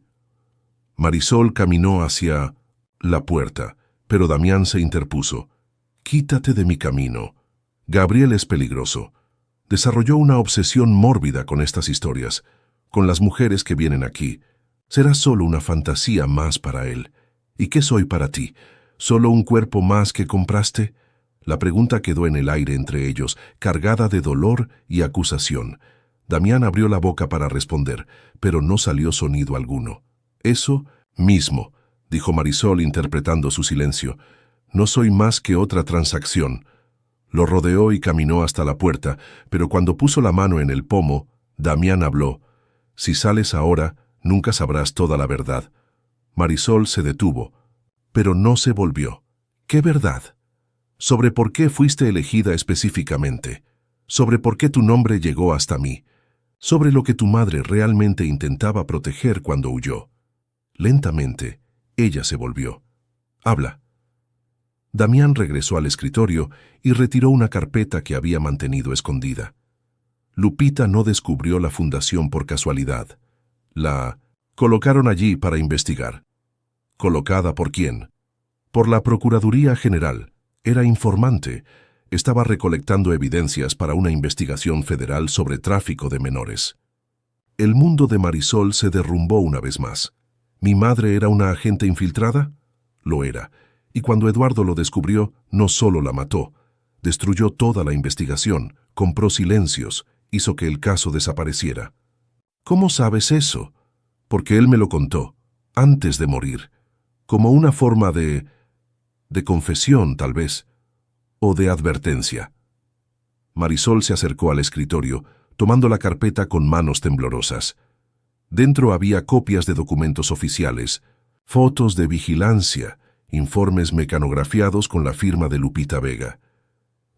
[SPEAKER 1] Marisol caminó hacia la puerta, pero Damián se interpuso. Quítate de mi camino. Gabriel es peligroso. Desarrolló una obsesión mórbida con estas historias, con las mujeres que vienen aquí. Será solo una fantasía más para él. ¿Y qué soy para ti? ¿Solo un cuerpo más que compraste? La pregunta quedó en el aire entre ellos, cargada de dolor y acusación. Damián abrió la boca para responder, pero no salió sonido alguno. Eso mismo, dijo Marisol interpretando su silencio. No soy más que otra transacción. Lo rodeó y caminó hasta la puerta, pero cuando puso la mano en el pomo, Damián habló. Si sales ahora, nunca sabrás toda la verdad. Marisol se detuvo, pero no se volvió. ¿Qué verdad? Sobre por qué fuiste elegida específicamente. Sobre por qué tu nombre llegó hasta mí. Sobre lo que tu madre realmente intentaba proteger cuando huyó. Lentamente, ella se volvió. Habla. Damián regresó al escritorio y retiró una carpeta que había mantenido escondida. Lupita no descubrió la fundación por casualidad. La colocaron allí para investigar. ¿Colocada por quién? Por la Procuraduría General. Era informante. Estaba recolectando evidencias para una investigación federal sobre tráfico de menores. El mundo de Marisol se derrumbó una vez más. ¿Mi madre era una agente infiltrada? Lo era. Y cuando Eduardo lo descubrió, no solo la mató, destruyó toda la investigación, compró silencios, hizo que el caso desapareciera. ¿Cómo sabes eso? Porque él me lo contó. antes de morir, como una forma de confesión, tal vez, o de advertencia. Marisol se acercó al escritorio, tomando la carpeta con manos temblorosas. Dentro había copias de documentos oficiales, fotos de vigilancia, informes mecanografiados con la firma de Lupita Vega.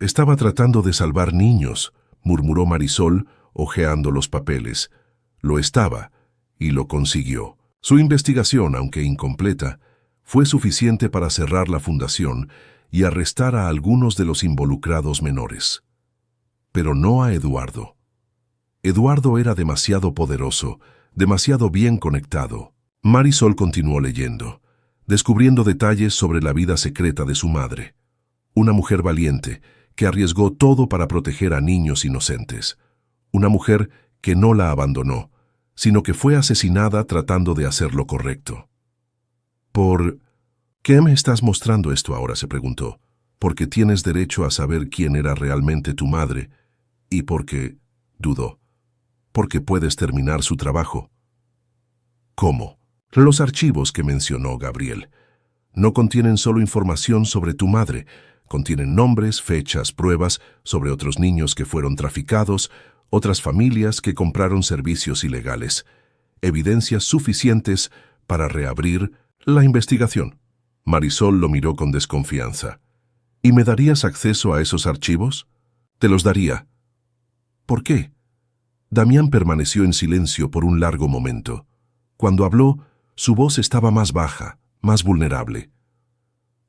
[SPEAKER 1] Estaba tratando de salvar niños, murmuró Marisol, hojeando los papeles. Lo estaba, y lo consiguió. Su investigación, aunque incompleta, fue suficiente para cerrar la fundación y arrestar a algunos de los involucrados menores. Pero no a Eduardo. Eduardo era demasiado poderoso, demasiado bien conectado. Marisol continuó leyendo, descubriendo detalles sobre la vida secreta de su madre. Una mujer valiente, que arriesgó todo para proteger a niños inocentes. Una mujer que no la abandonó, sino que fue asesinada tratando de hacer lo correcto. ¿Por qué me estás mostrando esto ahora?, se preguntó. Porque tienes derecho a saber quién era realmente tu madre, y porque, dudó, porque puedes terminar su trabajo. ¿Cómo? Los archivos que mencionó Gabriel no contienen solo información sobre tu madre, contienen nombres, fechas, pruebas sobre otros niños que fueron traficados, otras familias que compraron servicios ilegales, evidencias suficientes para reabrir la investigación. Marisol lo miró con desconfianza. ¿Y me darías acceso a esos archivos? Te los daría. ¿Por qué? Damián permaneció en silencio por un largo momento. Cuando habló, su voz estaba más baja, más vulnerable.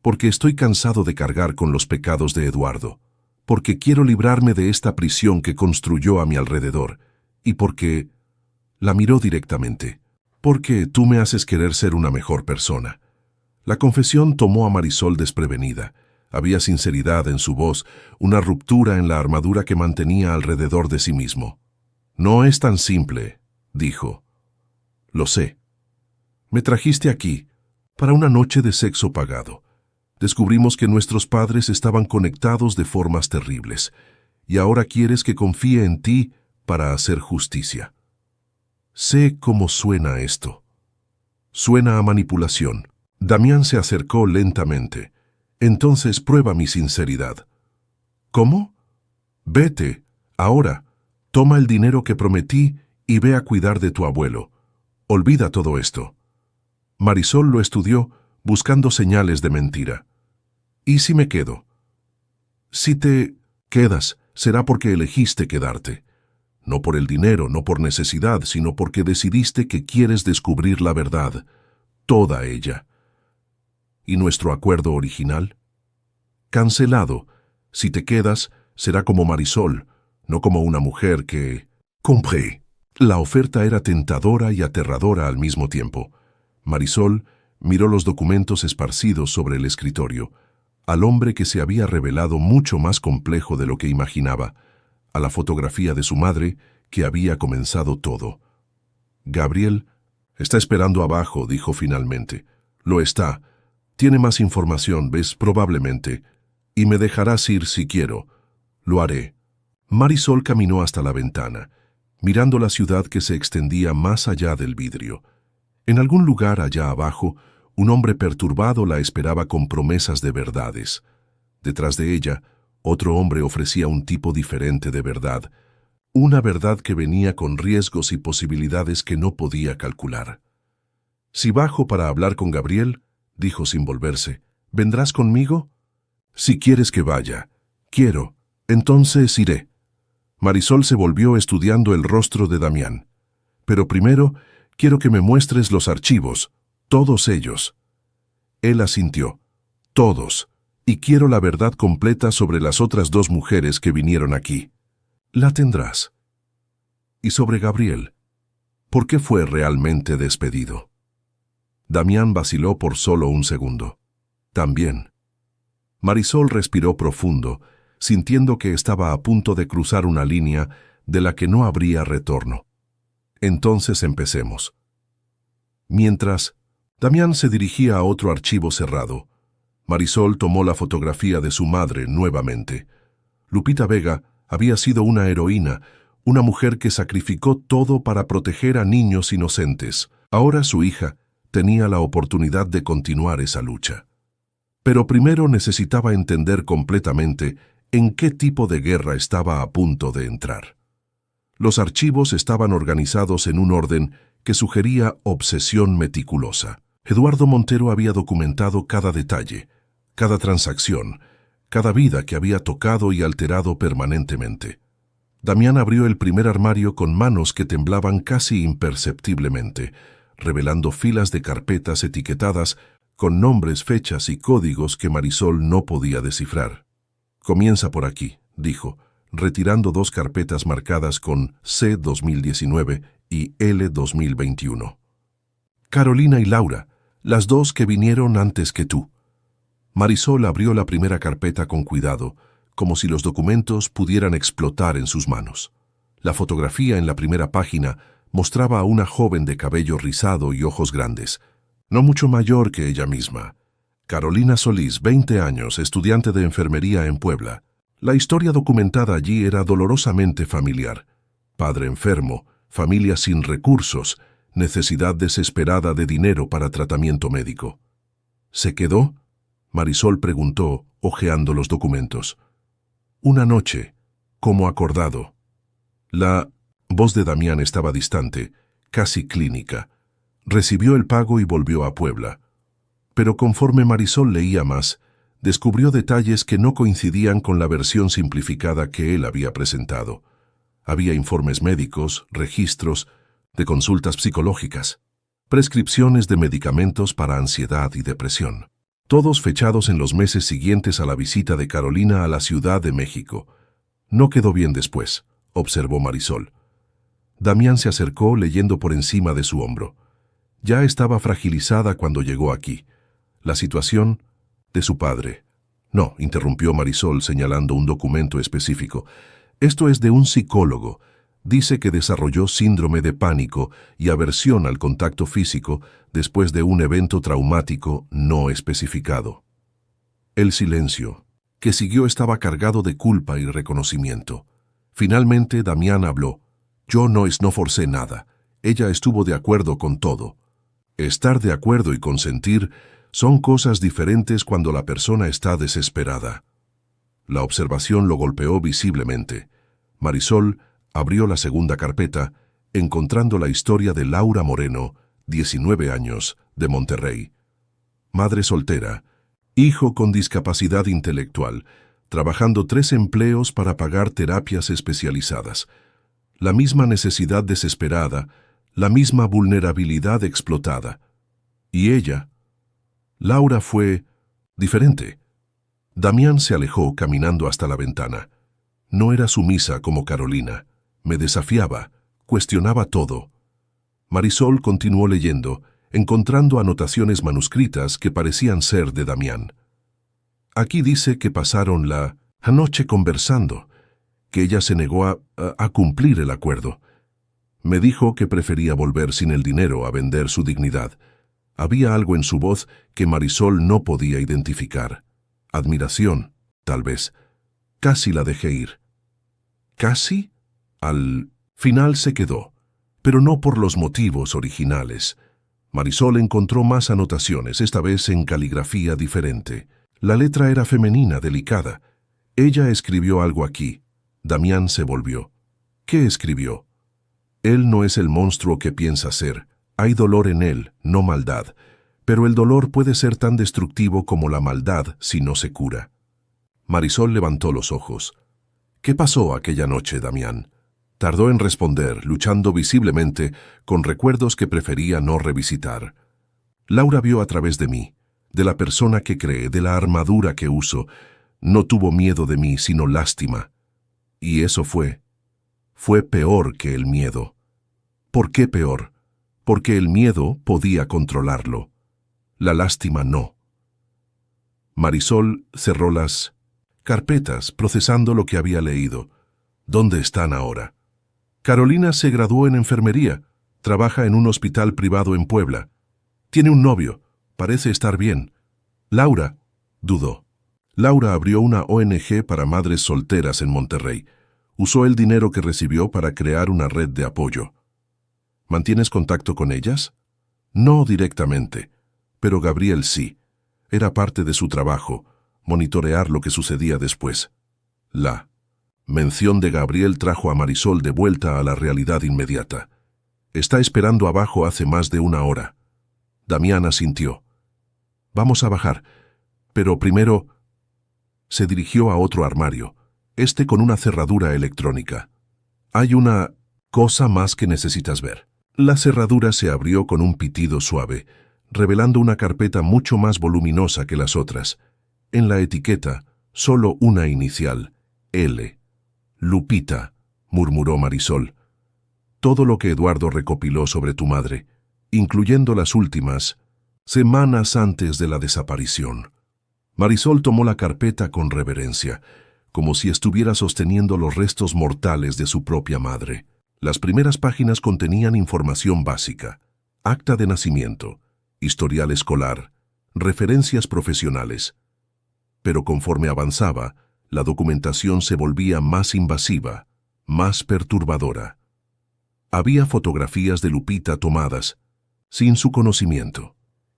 [SPEAKER 1] Porque estoy cansado de cargar con los pecados de Eduardo, porque quiero librarme de esta prisión que construyó a mi alrededor, y porque... La miró directamente. Porque tú me haces querer ser una mejor persona. La confesión tomó a Marisol desprevenida. Había sinceridad en su voz, una ruptura en la armadura que mantenía alrededor de sí mismo. No es tan simple, dijo. Lo sé. Me trajiste aquí, para una noche de sexo pagado. Descubrimos que nuestros padres estaban conectados de formas terribles, y ahora quieres que confíe en ti para hacer justicia. Sé cómo suena esto. Suena a manipulación. Damián se acercó lentamente. Entonces prueba mi sinceridad. ¿Cómo? Vete, ahora. Toma el dinero que prometí y ve a cuidar de tu abuelo. Olvida todo esto. Marisol lo estudió, buscando señales de mentira. ¿Y si me quedo? Si te quedas, será porque elegiste quedarte. No por el dinero, no por necesidad, sino porque decidiste que quieres descubrir la verdad, toda ella. ¿Y nuestro acuerdo original? Cancelado. Si te quedas, será como Marisol, no como una mujer que... Compré. La oferta era tentadora y aterradora al mismo tiempo. Marisol miró los documentos esparcidos sobre el escritorio, al hombre que se había revelado mucho más complejo de lo que imaginaba, a la fotografía de su madre que había comenzado todo. Gabriel está esperando abajo, dijo finalmente. Lo está. Tiene más información, ves, probablemente, y me dejarás ir si quiero. Lo haré. Marisol caminó hasta la ventana, mirando la ciudad que se extendía más allá del vidrio. En algún lugar allá abajo, un hombre perturbado la esperaba con promesas de verdades. Detrás de ella, otro hombre ofrecía un tipo diferente de verdad, una verdad que venía con riesgos y posibilidades que no podía calcular. Si bajo para hablar con Gabriel, dijo sin volverse, ¿vendrás conmigo? Si quieres que vaya. Quiero. Entonces iré. Marisol se volvió estudiando el rostro de Damián. Pero primero, quiero que me muestres los archivos, todos ellos. Él asintió. Todos. Y quiero la verdad completa sobre las otras dos mujeres que vinieron aquí. La tendrás. Y sobre Gabriel. ¿Por qué fue realmente despedido? Damián vaciló por solo un segundo. También. Marisol respiró profundo, sintiendo que estaba a punto de cruzar una línea de la que no habría retorno. Entonces empecemos. Mientras, Damián se dirigía a otro archivo cerrado. Marisol tomó la fotografía de su madre nuevamente. Lupita Vega había sido una heroína, una mujer que sacrificó todo para proteger a niños inocentes. Ahora su hija tenía la oportunidad de continuar esa lucha. Pero primero necesitaba entender completamente en qué tipo de guerra estaba a punto de entrar. Los archivos estaban organizados en un orden que sugería obsesión meticulosa. Eduardo Montero había documentado cada detalle, cada transacción, cada vida que había tocado y alterado permanentemente. Damián abrió el primer armario con manos que temblaban casi imperceptiblemente, revelando filas de carpetas etiquetadas con nombres, fechas y códigos que Marisol no podía descifrar. «Comienza por aquí», dijo, retirando 2 carpetas marcadas con C 2019 y L 2021. «Carolina y Laura, las 2 que vinieron antes que tú». Marisol abrió la primera carpeta con cuidado, como si los documentos pudieran explotar en sus manos. La fotografía en la primera página mostraba a una joven de cabello rizado y ojos grandes, no mucho mayor que ella misma. Carolina Solís, 20 años, estudiante de enfermería en Puebla. La historia documentada allí era dolorosamente familiar. Padre enfermo, familia sin recursos, necesidad desesperada de dinero para tratamiento médico. ¿Se quedó?, Marisol preguntó, hojeando los documentos. «Una noche, como acordado». La voz de Damián estaba distante, casi clínica. Recibió el pago y volvió a Puebla. Pero conforme Marisol leía más, descubrió detalles que no coincidían con la versión simplificada que él había presentado. Había informes médicos, registros, de consultas psicológicas, prescripciones de medicamentos para ansiedad y depresión, todos fechados en los meses siguientes a la visita de Carolina a la Ciudad de México. «No quedó bien después», observó Marisol. Damián se acercó leyendo por encima de su hombro. Ya estaba fragilizada cuando llegó aquí. La situación de su padre. «No», interrumpió Marisol señalando un documento específico. «Esto es de un psicólogo. Dice que desarrolló síndrome de pánico y aversión al contacto físico después de un evento traumático no especificado». El silencio que siguió estaba cargado de culpa y reconocimiento. Finalmente Damián habló. «Yo no forcé nada. Ella estuvo de acuerdo con todo». Estar de acuerdo y consentir son cosas diferentes cuando la persona está desesperada. La observación lo golpeó visiblemente. Marisol abrió la segunda carpeta, encontrando la historia de Laura Moreno, 19 años, de Monterrey. Madre soltera, hijo con discapacidad intelectual, trabajando 3 empleos para pagar terapias especializadas. La misma necesidad desesperada, la misma vulnerabilidad explotada. Y ella, Laura, fue diferente. Damián se alejó caminando hasta la ventana. No era sumisa como Carolina. Me desafiaba, cuestionaba todo. Marisol continuó leyendo, encontrando anotaciones manuscritas que parecían ser de Damián. Aquí dice que pasaron la noche conversando, que ella se negó a cumplir el acuerdo. Me dijo que prefería volver sin el dinero a vender su dignidad. Había algo en su voz que Marisol no podía identificar. Admiración, tal vez. Casi la dejé ir. ¿Casi? Al final se quedó, pero no por los motivos originales. Marisol encontró más anotaciones, esta vez en caligrafía diferente. La letra era femenina, delicada. Ella escribió algo aquí. Damián se volvió. ¿Qué escribió? «Él no es el monstruo que piensa ser. Hay dolor en él, no maldad. Pero el dolor puede ser tan destructivo como la maldad si no se cura». Marisol levantó los ojos. «¿Qué pasó aquella noche, Damián?». Tardó en responder, luchando visiblemente con recuerdos que prefería no revisitar. «Laura vio a través de mí, de la persona que cree, de la armadura que uso. No tuvo miedo de mí, sino lástima. Y eso fue peor que el miedo». ¿Por qué peor? Porque el miedo podía controlarlo. La lástima no. Marisol cerró las carpetas, procesando lo que había leído. ¿Dónde están ahora? Carolina se graduó en enfermería. Trabaja en un hospital privado en Puebla. Tiene un novio. Parece estar bien. Laura, dudó. Laura abrió una ONG para madres solteras en Monterrey. Usó el dinero que recibió para crear una red de apoyo. ¿Mantienes contacto con ellas? No directamente, pero Gabriel sí. Era parte de su trabajo, monitorear lo que sucedía después. La mención de Gabriel trajo a Marisol de vuelta a la realidad inmediata. Está esperando abajo hace más de una hora. Damián asintió. Vamos a bajar, pero primero... Se dirigió a otro armario, este con una cerradura electrónica. Hay una cosa más que necesitas ver. La cerradura se abrió con un pitido suave, revelando una carpeta mucho más voluminosa que las otras. En la etiqueta, solo una inicial, L. Lupita, murmuró Marisol. Todo lo que Eduardo recopiló sobre tu madre, incluyendo las últimas semanas antes de la desaparición. Marisol tomó la carpeta con reverencia, como si estuviera sosteniendo los restos mortales de su propia madre. Las primeras páginas contenían información básica: acta de nacimiento, historial escolar, referencias profesionales. Pero conforme avanzaba, la documentación se volvía más invasiva, más perturbadora. Había fotografías de Lupita tomadas, sin su conocimiento.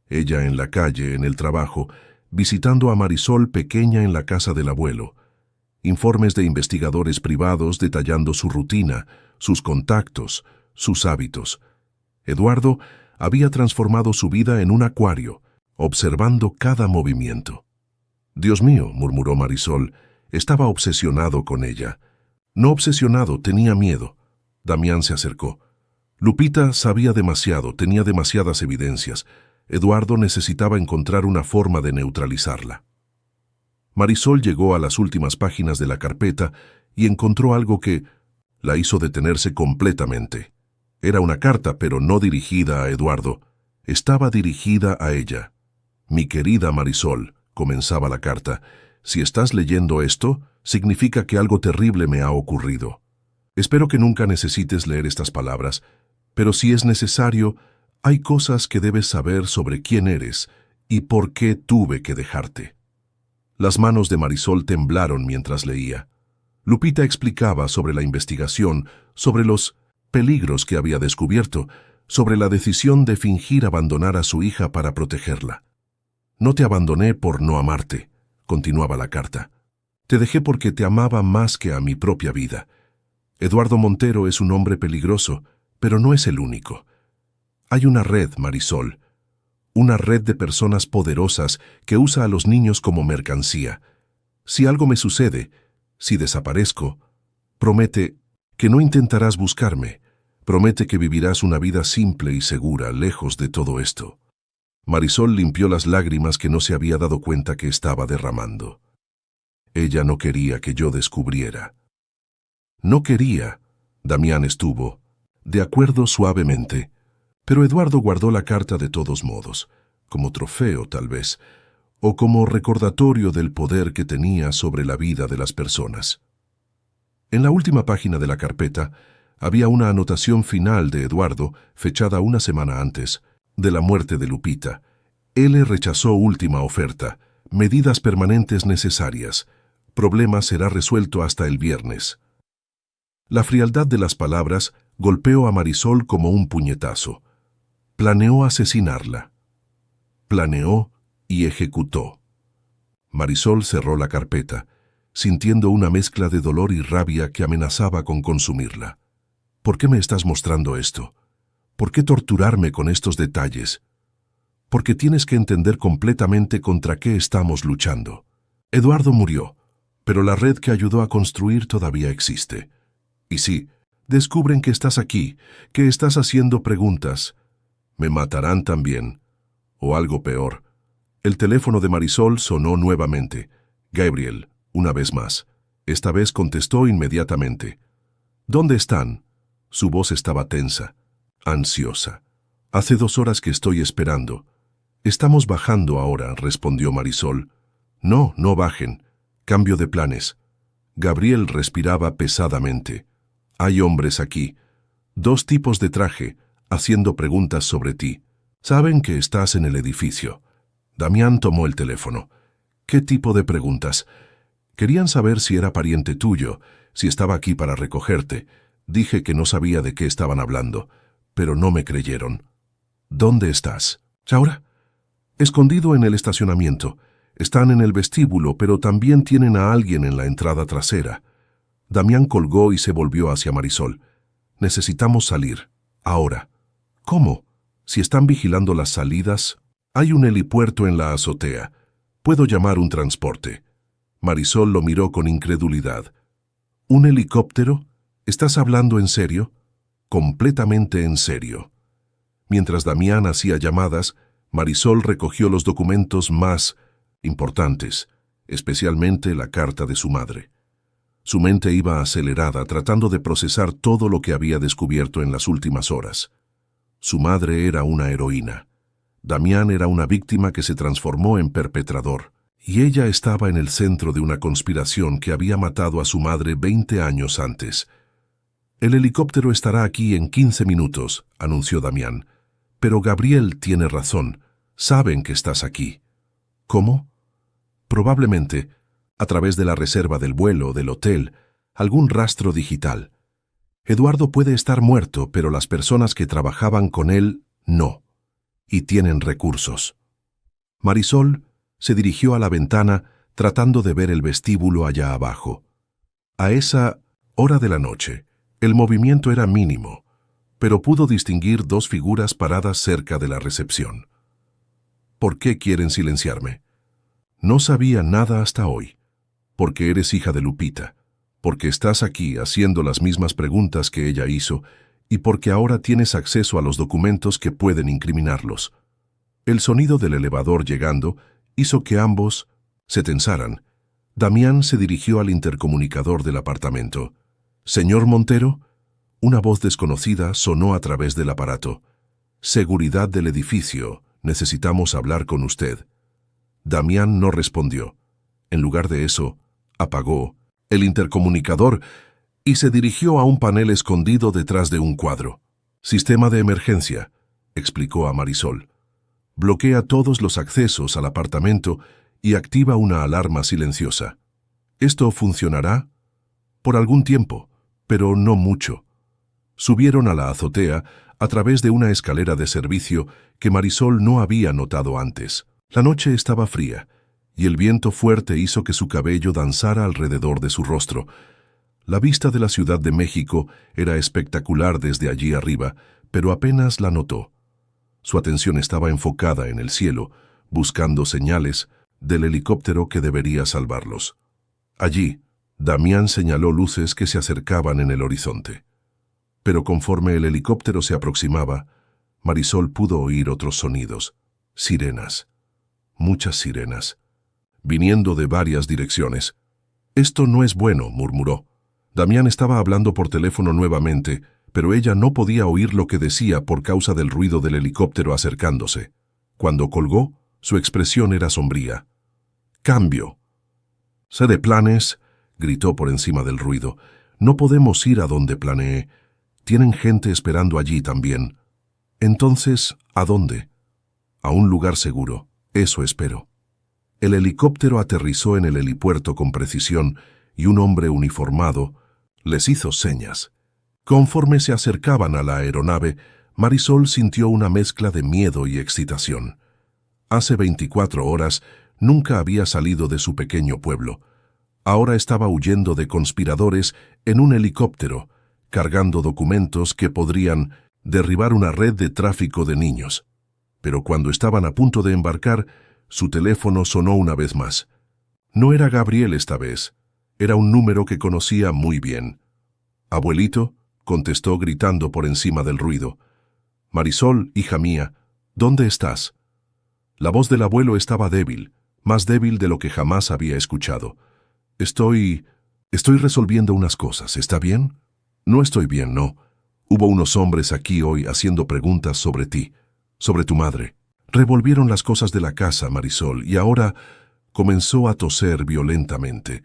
[SPEAKER 1] Ella en la calle, en el trabajo, visitando a Marisol pequeña en la casa del abuelo. Informes de investigadores privados detallando su rutina, sus contactos, sus hábitos. Eduardo había transformado su vida en un acuario, observando cada movimiento. Dios mío, murmuró Marisol, estaba obsesionado con ella. No obsesionado, tenía miedo. Damián se acercó. Lupita sabía demasiado, tenía demasiadas evidencias. Eduardo necesitaba encontrar una forma de neutralizarla. Marisol llegó a las últimas páginas de la carpeta y encontró algo que la hizo detenerse completamente. Era una carta, pero no dirigida a Eduardo. Estaba dirigida a ella. Mi querida Marisol, comenzaba la carta, si estás leyendo esto, significa que algo terrible me ha ocurrido. Espero que nunca necesites leer estas palabras, pero si es necesario, hay cosas que debes saber sobre quién eres y por qué tuve que dejarte. Las manos de Marisol temblaron mientras leía. Lupita explicaba sobre la investigación, sobre los peligros que había descubierto, sobre la decisión de fingir abandonar a su hija para protegerla. No te abandoné por no amarte, continuaba la carta. Te dejé porque te amaba más que a mi propia vida. Eduardo Montero es un hombre peligroso, pero no es el único. Hay una red, Marisol, una red de personas poderosas que usa a los niños como mercancía. Si algo me sucede, si desaparezco, promete que no intentarás buscarme. Promete que vivirás una vida simple y segura, lejos de todo esto. Marisol limpió las lágrimas que no se había dado cuenta que estaba derramando. Ella no quería que yo descubriera. No quería. Damián estuvo de acuerdo suavemente, pero Eduardo guardó la carta de todos modos, como trofeo tal vez, o como recordatorio del poder que tenía sobre la vida de las personas. En la última página de la carpeta había una anotación final de Eduardo, fechada una semana antes, de la muerte de Lupita. Él rechazó última oferta, medidas permanentes necesarias. Problema será resuelto hasta el viernes. La frialdad de las palabras golpeó a Marisol como un puñetazo. Planeó asesinarla. Planeó y ejecutó. Marisol cerró la carpeta, sintiendo una mezcla de dolor y rabia que amenazaba con consumirla. ¿Por qué me estás mostrando esto? ¿Por qué torturarme con estos detalles? Porque tienes que entender completamente contra qué estamos luchando. Eduardo murió, pero la red que ayudó a construir todavía existe. Y sí, descubren que estás aquí, que estás haciendo preguntas. Me matarán también. O algo peor. El teléfono de Marisol sonó nuevamente. Gabriel, una vez más. Esta vez contestó inmediatamente. ¿Dónde están? Su voz estaba tensa, ansiosa. Hace 2 horas que estoy esperando. Estamos bajando ahora, respondió Marisol. No, no bajen. Cambio de planes. Gabriel respiraba pesadamente. Hay hombres aquí. 2 tipos de traje, haciendo preguntas sobre ti. Saben que estás en el edificio. Damián tomó el teléfono. ¿Qué tipo de preguntas? Querían saber si era pariente tuyo, si estaba aquí para recogerte. Dije que no sabía de qué estaban hablando, pero no me creyeron. ¿Dónde estás? Chaura. Escondido en el estacionamiento. Están en el vestíbulo, pero también tienen a alguien en la entrada trasera. Damián colgó y se volvió hacia Marisol. Necesitamos salir. Ahora. ¿Cómo? Si están vigilando las salidas, hay un helipuerto en la azotea. Puedo llamar un transporte. Marisol lo miró con incredulidad. ¿Un helicóptero? ¿Estás hablando en serio? Completamente en serio. Mientras Damián hacía llamadas, Marisol recogió los documentos más importantes, especialmente la carta de su madre. Su mente iba acelerada tratando de procesar todo lo que había descubierto en las últimas horas. Su madre era una heroína. Damián era una víctima que se transformó en perpetrador, y ella estaba en el centro de una conspiración que había matado a su madre 20 años antes. «El helicóptero estará aquí en 15 minutos», anunció Damián. «Pero Gabriel tiene razón. Saben que estás aquí». «¿Cómo?» «Probablemente, a través de la reserva del vuelo, del hotel, algún rastro digital. Eduardo puede estar muerto, pero las personas que trabajaban con él, no. Y tienen recursos». Marisol se dirigió a la ventana tratando de ver el vestíbulo allá abajo. A esa hora de la noche, el movimiento era mínimo, pero pudo distinguir dos figuras paradas cerca de la recepción. «¿Por qué quieren silenciarme?» «No sabía nada hasta hoy. Porque eres hija de Lupita, porque estás aquí haciendo las mismas preguntas que ella hizo y porque ahora tienes acceso a los documentos que pueden incriminarlos». El sonido del elevador llegando hizo que ambos se tensaran. Damián se dirigió al intercomunicador del apartamento. «Señor Montero», una voz desconocida sonó a través del aparato. «Seguridad del edificio, necesitamos hablar con usted». Damián no respondió. En lugar de eso, apagó el intercomunicador y se dirigió a un panel escondido detrás de un cuadro. «Sistema de emergencia», explicó a Marisol. «Bloquea todos los accesos al apartamento y activa una alarma silenciosa. ¿Esto funcionará?» «Por algún tiempo, pero no mucho». Subieron a la azotea a través de una escalera de servicio que Marisol no había notado antes. La noche estaba fría, y el viento fuerte hizo que su cabello danzara alrededor de su rostro. La vista de la Ciudad de México era espectacular desde allí arriba, pero apenas la notó. Su atención estaba enfocada en el cielo, buscando señales del helicóptero que debería salvarlos. Allí, Damián señaló luces que se acercaban en el horizonte. Pero conforme el helicóptero se aproximaba, Marisol pudo oír otros sonidos. Sirenas. Muchas sirenas. Viniendo de varias direcciones. «Esto no es bueno», murmuró. Damián estaba hablando por teléfono nuevamente, pero ella no podía oír lo que decía por causa del ruido del helicóptero acercándose. Cuando colgó, su expresión era sombría. «Cambio». «Sé de planes», gritó por encima del ruido. «No podemos ir a donde planeé. Tienen gente esperando allí también». «Entonces, ¿a dónde?» «A un lugar seguro. Eso espero». El helicóptero aterrizó en el helipuerto con precisión y un hombre uniformado les hizo señas. Conforme se acercaban a la aeronave, Marisol sintió una mezcla de miedo y excitación. Hace 24 horas nunca había salido de su pequeño pueblo. Ahora estaba huyendo de conspiradores en un helicóptero, cargando documentos que podrían derribar una red de tráfico de niños. Pero cuando estaban a punto de embarcar, su teléfono sonó una vez más. No era Gabriel esta vez. Era un número que conocía muy bien. «Abuelito», contestó gritando por encima del ruido. «Marisol, hija mía, ¿dónde estás?» La voz del abuelo estaba débil, más débil de lo que jamás había escuchado. Estoy resolviendo unas cosas, ¿está bien?» «No estoy bien, no. Hubo unos hombres aquí hoy haciendo preguntas sobre ti, sobre tu madre. Revolvieron las cosas de la casa, Marisol, y ahora…» Comenzó a toser violentamente.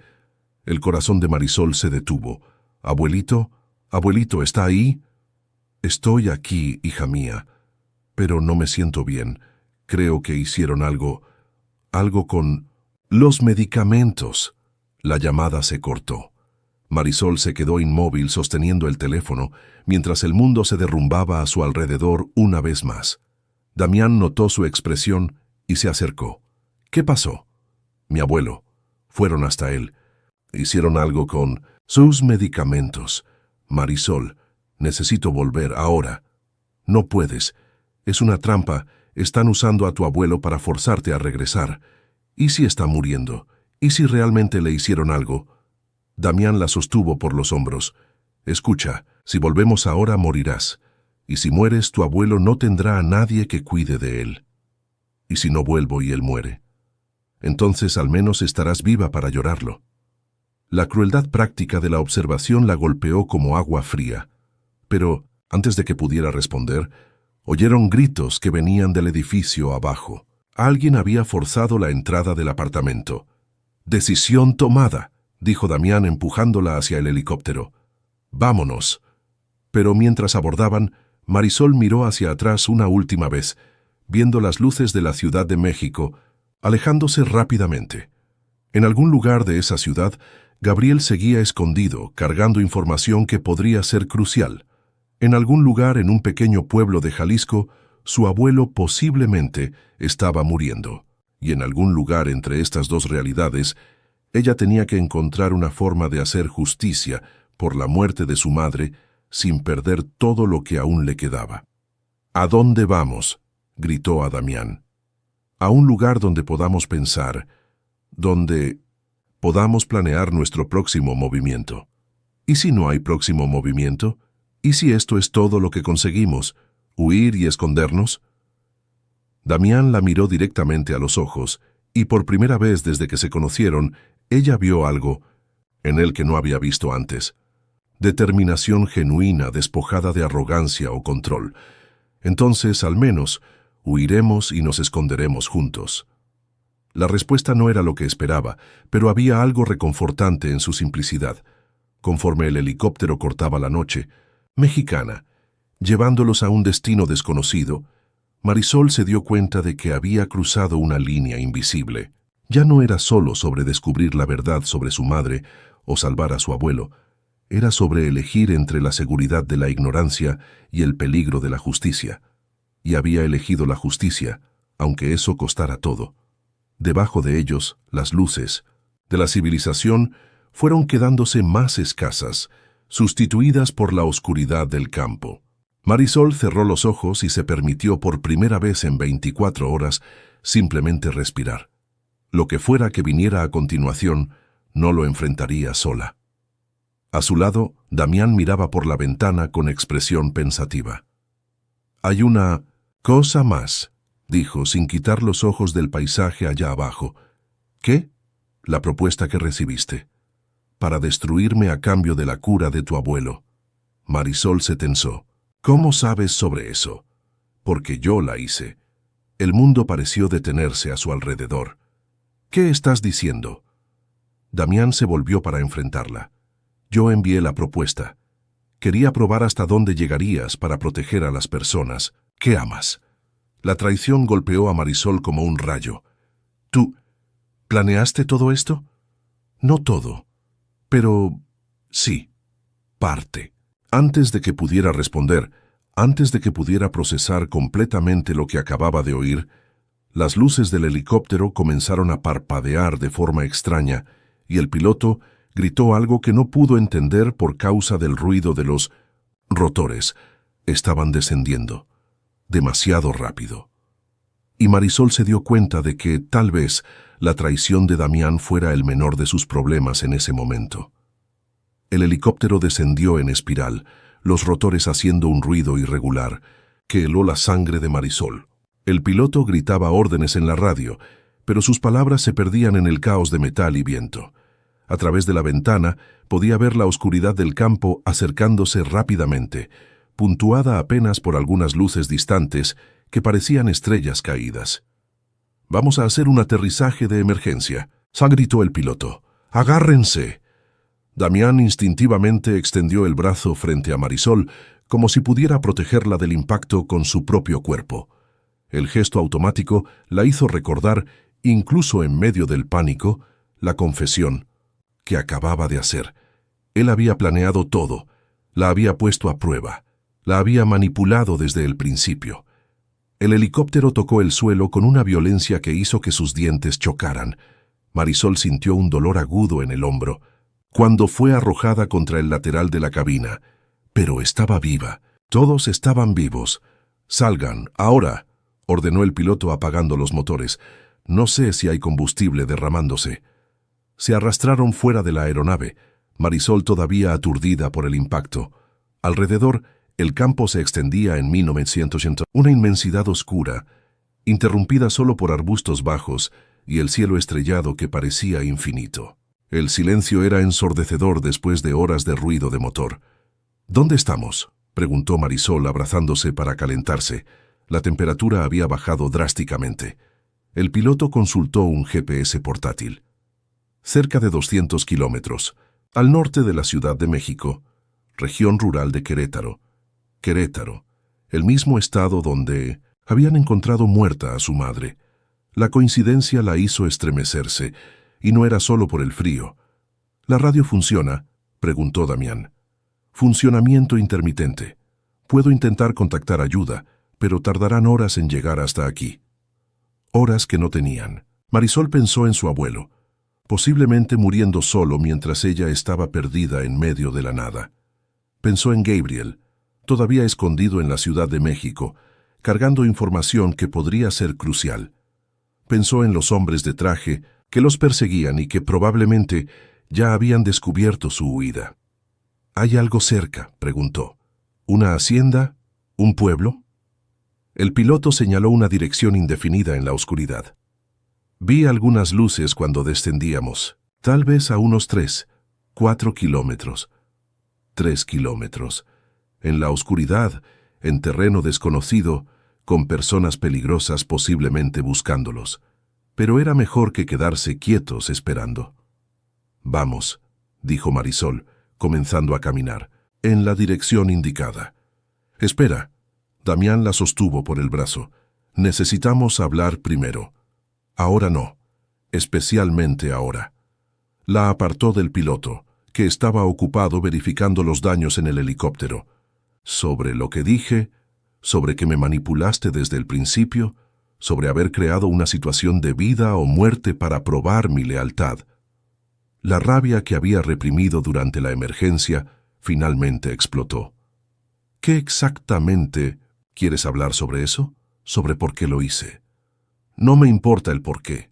[SPEAKER 1] El corazón de Marisol se detuvo. «Abuelito, abuelito, ¿está ahí?» «Estoy aquí, hija mía, pero no me siento bien. Creo que hicieron algo con los medicamentos». La llamada se cortó. Marisol se quedó inmóvil sosteniendo el teléfono, mientras el mundo se derrumbaba a su alrededor una vez más. Damián notó su expresión y se acercó. ¿Qué pasó? Mi abuelo. Fueron hasta él. Hicieron algo con sus medicamentos. Marisol, necesito volver ahora. No puedes. Es una trampa. Están usando a tu abuelo para forzarte a regresar. ¿Y si está muriendo? ¿Y si realmente le hicieron algo? Damián la sostuvo por los hombros. Escucha, si volvemos ahora morirás. Y si mueres, tu abuelo no tendrá a nadie que cuide de él. ¿Y si no vuelvo y él muere? Entonces al menos estarás viva para llorarlo. La crueldad práctica de la observación la golpeó como agua fría. Pero, antes de que pudiera responder, oyeron gritos que venían del edificio abajo. Alguien había forzado la entrada del apartamento. «Decisión tomada», dijo Damián empujándola hacia el helicóptero. «Vámonos». Pero mientras abordaban, Marisol miró hacia atrás una última vez, viendo las luces de la Ciudad de México, alejándose rápidamente. En algún lugar de esa ciudad, Gabriel seguía escondido, cargando información que podría ser crucial. En algún lugar en un pequeño pueblo de Jalisco, su abuelo posiblemente estaba muriendo. Y en algún lugar entre estas dos realidades, ella tenía que encontrar una forma de hacer justicia por la muerte de su madre sin perder todo lo que aún le quedaba. «¿A dónde vamos?», gritó a Damián. «A un lugar donde podamos pensar, donde podamos planear nuestro próximo movimiento. ¿Y si no hay próximo movimiento? ¿Y si esto es todo lo que conseguimos? ¿Huir y escondernos?». Damián la miró directamente a los ojos, y por primera vez desde que se conocieron, ella vio algo en él que no había visto antes. Determinación genuina, despojada de arrogancia o control. Entonces, al menos, huiremos y nos esconderemos juntos. La respuesta no era lo que esperaba, pero había algo reconfortante en su simplicidad. Conforme el helicóptero cortaba la noche, mexicana, llevándolos a un destino desconocido, Marisol se dio cuenta de que había cruzado una línea invisible. Ya no era solo sobre descubrir la verdad sobre su madre o salvar a su abuelo, era sobre elegir entre la seguridad de la ignorancia y el peligro de la justicia. Y había elegido la justicia, aunque eso costara todo. Debajo de ellos, las luces de la civilización fueron quedándose más escasas, sustituidas por la oscuridad del campo. Marisol cerró los ojos y se permitió por primera vez en 24 horas simplemente respirar. Lo que fuera que viniera a continuación, no lo enfrentaría sola. A su lado, Damián miraba por la ventana con expresión pensativa. «Hay una cosa más», dijo sin quitar los ojos del paisaje allá abajo. «¿Qué?». «La propuesta que recibiste. Para destruirme a cambio de la cura de tu abuelo». Marisol se tensó. «¿Cómo sabes sobre eso?». «Porque yo la hice». El mundo pareció detenerse a su alrededor. «¿Qué estás diciendo?». Damián se volvió para enfrentarla. «Yo envié la propuesta. Quería probar hasta dónde llegarías para proteger a las personas que amas». La traición golpeó a Marisol como un rayo. «¿Tú planeaste todo esto?». «No todo. Pero sí, parte». Antes de que pudiera responder, antes de que pudiera procesar completamente lo que acababa de oír, las luces del helicóptero comenzaron a parpadear de forma extraña y el piloto gritó algo que no pudo entender por causa del ruido de los rotores. Estaban descendiendo, demasiado rápido. Y Marisol se dio cuenta de que, tal vez, la traición de Damián fuera el menor de sus problemas en ese momento. El helicóptero descendió en espiral, los rotores haciendo un ruido irregular que heló la sangre de Marisol. El piloto gritaba órdenes en la radio, pero sus palabras se perdían en el caos de metal y viento. A través de la ventana podía ver la oscuridad del campo acercándose rápidamente, puntuada apenas por algunas luces distantes que parecían estrellas caídas. «Vamos a hacer un aterrizaje de emergencia», gritó el piloto. «Agárrense». Damián instintivamente extendió el brazo frente a Marisol como si pudiera protegerla del impacto con su propio cuerpo. El gesto automático la hizo recordar, incluso en medio del pánico, la confesión que acababa de hacer. Él había planeado todo, la había puesto a prueba, la había manipulado desde el principio. El helicóptero tocó el suelo con una violencia que hizo que sus dientes chocaran. Marisol sintió un dolor agudo en el hombro cuando fue arrojada contra el lateral de la cabina. Pero estaba viva. Todos estaban vivos. «Salgan, ahora», ordenó el piloto apagando los motores. «No sé si hay combustible derramándose». Se arrastraron fuera de la aeronave, Marisol todavía aturdida por el impacto. Alrededor, el campo se extendía en 1980, una inmensidad oscura, interrumpida solo por arbustos bajos y el cielo estrellado que parecía infinito. El silencio era ensordecedor después de horas de ruido de motor. «¿Dónde estamos?», preguntó Marisol abrazándose para calentarse. La temperatura había bajado drásticamente. El piloto consultó un GPS portátil. Cerca de 200 kilómetros, al norte de la Ciudad de México, región rural de Querétaro. Querétaro, el mismo estado donde habían encontrado muerta a su madre. La coincidencia la hizo estremecerse, y no era solo por el frío. «¿La radio funciona?», preguntó Damián. «Funcionamiento intermitente. Puedo intentar contactar ayuda, pero tardarán horas en llegar hasta aquí». Horas que no tenían. Marisol pensó en su abuelo, posiblemente muriendo solo mientras ella estaba perdida en medio de la nada. Pensó en Gabriel, todavía escondido en la Ciudad de México, cargando información que podría ser crucial. Pensó en los hombres de traje que los perseguían y que probablemente ya habían descubierto su huida. «¿Hay algo cerca?», preguntó. «¿Una hacienda? ¿Un pueblo?». El piloto señaló una dirección indefinida en la oscuridad. «Vi algunas luces cuando descendíamos, tal vez a unos 3, 4 kilómetros. 3 kilómetros. En la oscuridad, en terreno desconocido, con personas peligrosas posiblemente buscándolos. Pero era mejor que quedarse quietos esperando». «Vamos», dijo Marisol, comenzando a caminar, en la dirección indicada. «Espera». Damián la sostuvo por el brazo. «Necesitamos hablar primero». «Ahora no. Especialmente ahora». La apartó del piloto, que estaba ocupado verificando los daños en el helicóptero. «Sobre lo que dije, sobre que me manipulaste desde el principio, sobre haber creado una situación de vida o muerte para probar mi lealtad». La rabia que había reprimido durante la emergencia finalmente explotó. «¿Qué exactamente quieres hablar sobre eso? ¿Sobre por qué lo hice?» «No me importa el por qué.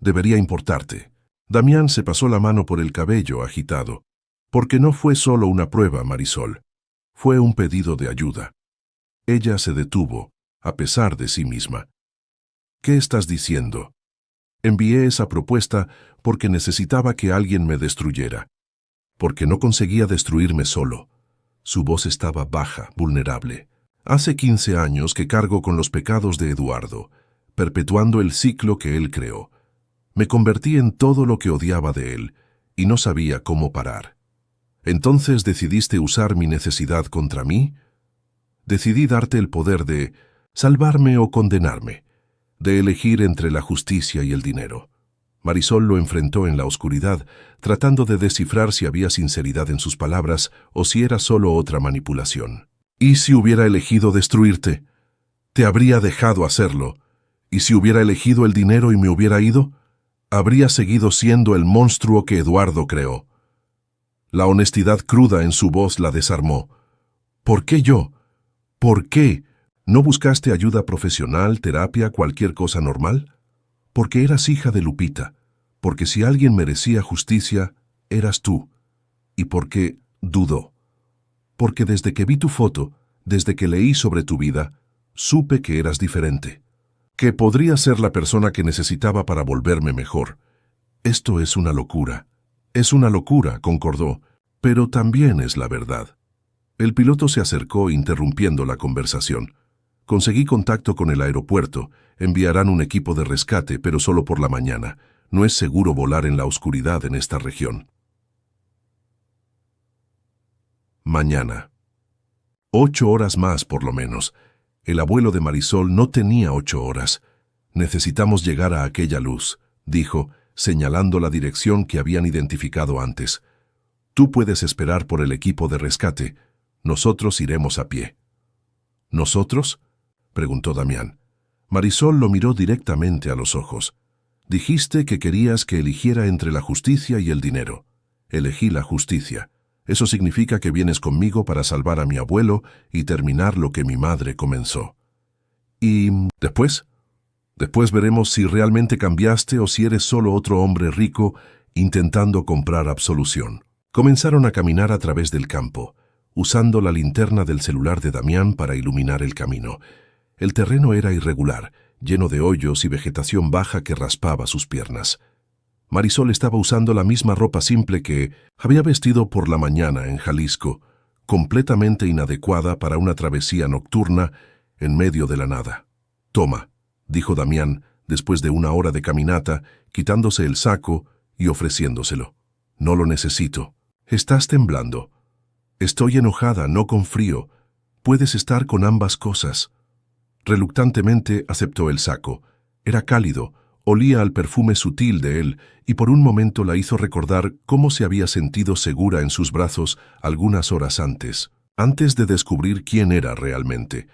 [SPEAKER 1] Debería importarte». Damián se pasó la mano por el cabello agitado. «Porque no fue solo una prueba, Marisol. Fue un pedido de ayuda». Ella se detuvo, a pesar de sí misma. «¿Qué estás diciendo?» «Envié esa propuesta porque necesitaba que alguien me destruyera. Porque no conseguía destruirme solo». Su voz estaba baja, vulnerable. «Hace 15 años que cargo con los pecados de Eduardo, perpetuando el ciclo que él creó. Me convertí en todo lo que odiaba de él, y no sabía cómo parar. Entonces decidiste usar mi necesidad contra mí. Decidí darte el poder de salvarme o condenarme, de elegir entre la justicia y el dinero». Marisol lo enfrentó en la oscuridad, tratando de descifrar si había sinceridad en sus palabras o si era solo otra manipulación. «¿Y si hubiera elegido destruirte? Te habría dejado hacerlo. ¿Y si hubiera elegido el dinero y me hubiera ido? Habría seguido siendo el monstruo que Eduardo creó». La honestidad cruda en su voz la desarmó. «¿Por qué yo? ¿Por qué? ¿No buscaste ayuda profesional, terapia, cualquier cosa normal? Porque eras hija de Lupita, porque si alguien merecía justicia, eras tú. Y porque dudó. Porque desde que vi tu foto, desde que leí sobre tu vida, supe que eras diferente. Que podría ser la persona que necesitaba para volverme mejor. Esto es una locura». «Es una locura», concordó, «pero también es la verdad». El piloto se acercó interrumpiendo la conversación. «Conseguí contacto con el aeropuerto. Enviarán un equipo de rescate, pero solo por la mañana. No es seguro volar en la oscuridad en esta región». Mañana. 8 horas más, por lo menos. El abuelo de Marisol no tenía 8 horas. «Necesitamos llegar a aquella luz», dijo, señalando la dirección que habían identificado antes. «Tú puedes esperar por el equipo de rescate. Nosotros iremos a pie». «¿Nosotros?», preguntó Damián. Marisol lo miró directamente a los ojos. Dijiste que querías que eligiera entre la justicia y el dinero. Elegí la justicia. Eso significa que vienes conmigo para salvar a mi abuelo y terminar lo que mi madre comenzó. ¿Y después? Después veremos si realmente cambiaste o si eres solo otro hombre rico intentando comprar absolución. Comenzaron a caminar a través del campo, usando la linterna del celular de Damián para iluminar el camino. El terreno era irregular, lleno de hoyos y vegetación baja que raspaba sus piernas. Marisol estaba usando la misma ropa simple que había vestido por la mañana en Jalisco, completamente inadecuada para una travesía nocturna en medio de la nada. «Toma», dijo Damián, después de una hora de caminata, quitándose el saco y ofreciéndoselo. «No lo necesito. Estás temblando». «Estoy enojada, no con frío. Puedes estar con ambas cosas». Reluctantemente aceptó el saco. Era cálido, olía al perfume sutil de él y por un momento la hizo recordar cómo se había sentido segura en sus brazos algunas horas antes de descubrir quién era realmente.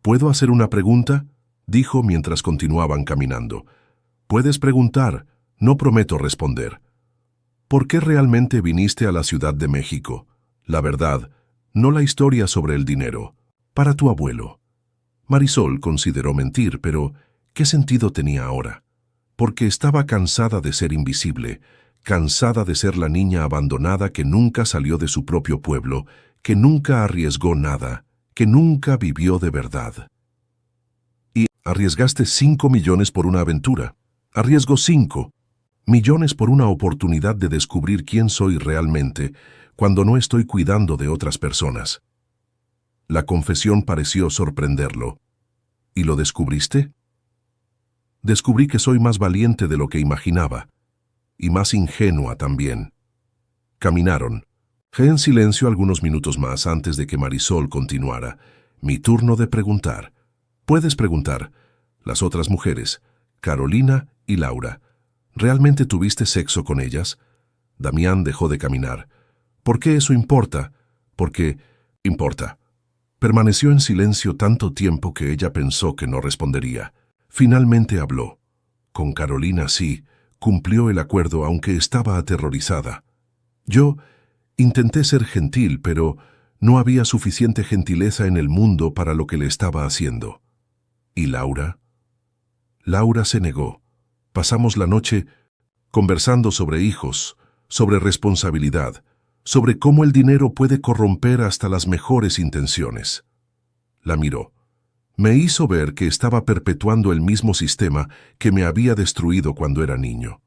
[SPEAKER 1] «¿Puedo hacer una pregunta?», dijo mientras continuaban caminando. «Puedes preguntar, no prometo responder». «¿Por qué realmente viniste a la Ciudad de México? La verdad, no la historia sobre el dinero. Para tu abuelo». Marisol consideró mentir, pero ¿qué sentido tenía ahora? Porque estaba cansada de ser invisible, cansada de ser la niña abandonada que nunca salió de su propio pueblo, que nunca arriesgó nada, que nunca vivió de verdad. Y arriesgaste 5 millones por una aventura. Arriesgo 5 millones por una oportunidad de descubrir quién soy realmente cuando no estoy cuidando de otras personas. La confesión pareció sorprenderlo. ¿Y lo descubriste? Descubrí que soy más valiente de lo que imaginaba, y más ingenua también. Caminaron. En silencio algunos minutos más antes de que Marisol continuara. Mi turno de preguntar. Puedes preguntar. Las otras mujeres, Carolina y Laura. ¿Realmente tuviste sexo con ellas? Damián dejó de caminar. ¿Por qué eso importa? Porque importa. Permaneció en silencio tanto tiempo que ella pensó que no respondería. Finalmente habló. Con Carolina sí, cumplió el acuerdo aunque estaba aterrorizada. Yo intenté ser gentil, pero no había suficiente gentileza en el mundo para lo que le estaba haciendo. ¿Y Laura? Laura se negó. Pasamos la noche conversando sobre hijos, sobre responsabilidad, sobre cómo el dinero puede corromper hasta las mejores intenciones. La miró. Me hizo ver que estaba perpetuando el mismo sistema que me había destruido cuando era niño.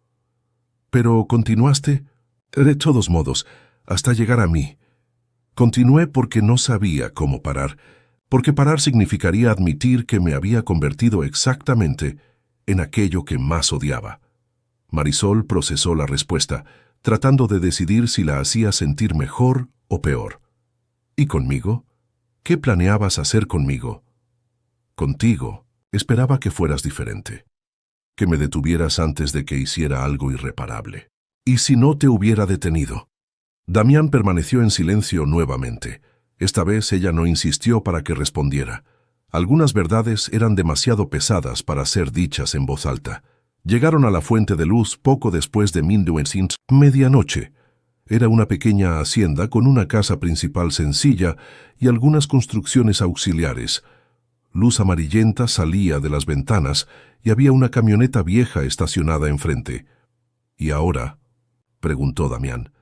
[SPEAKER 1] Pero continuaste, de todos modos, hasta llegar a mí. Continué porque no sabía cómo parar, porque parar significaría admitir que me había convertido exactamente en aquello que más odiaba. Marisol procesó la respuesta, tratando de decidir si la hacía sentir mejor o peor. ¿Y conmigo? ¿Qué planeabas hacer conmigo? Contigo, esperaba que fueras diferente, que me detuvieras antes de que hiciera algo irreparable. ¿Y si no te hubiera detenido? Damián permaneció en silencio nuevamente. Esta vez ella no insistió para que respondiera. Algunas verdades eran demasiado pesadas para ser dichas en voz alta. Llegaron a la fuente de luz poco después de medianoche. Era una pequeña hacienda con una casa principal sencilla y algunas construcciones auxiliares. Luz amarillenta salía de las ventanas y había una camioneta vieja estacionada enfrente. ¿Y ahora?, preguntó Damián.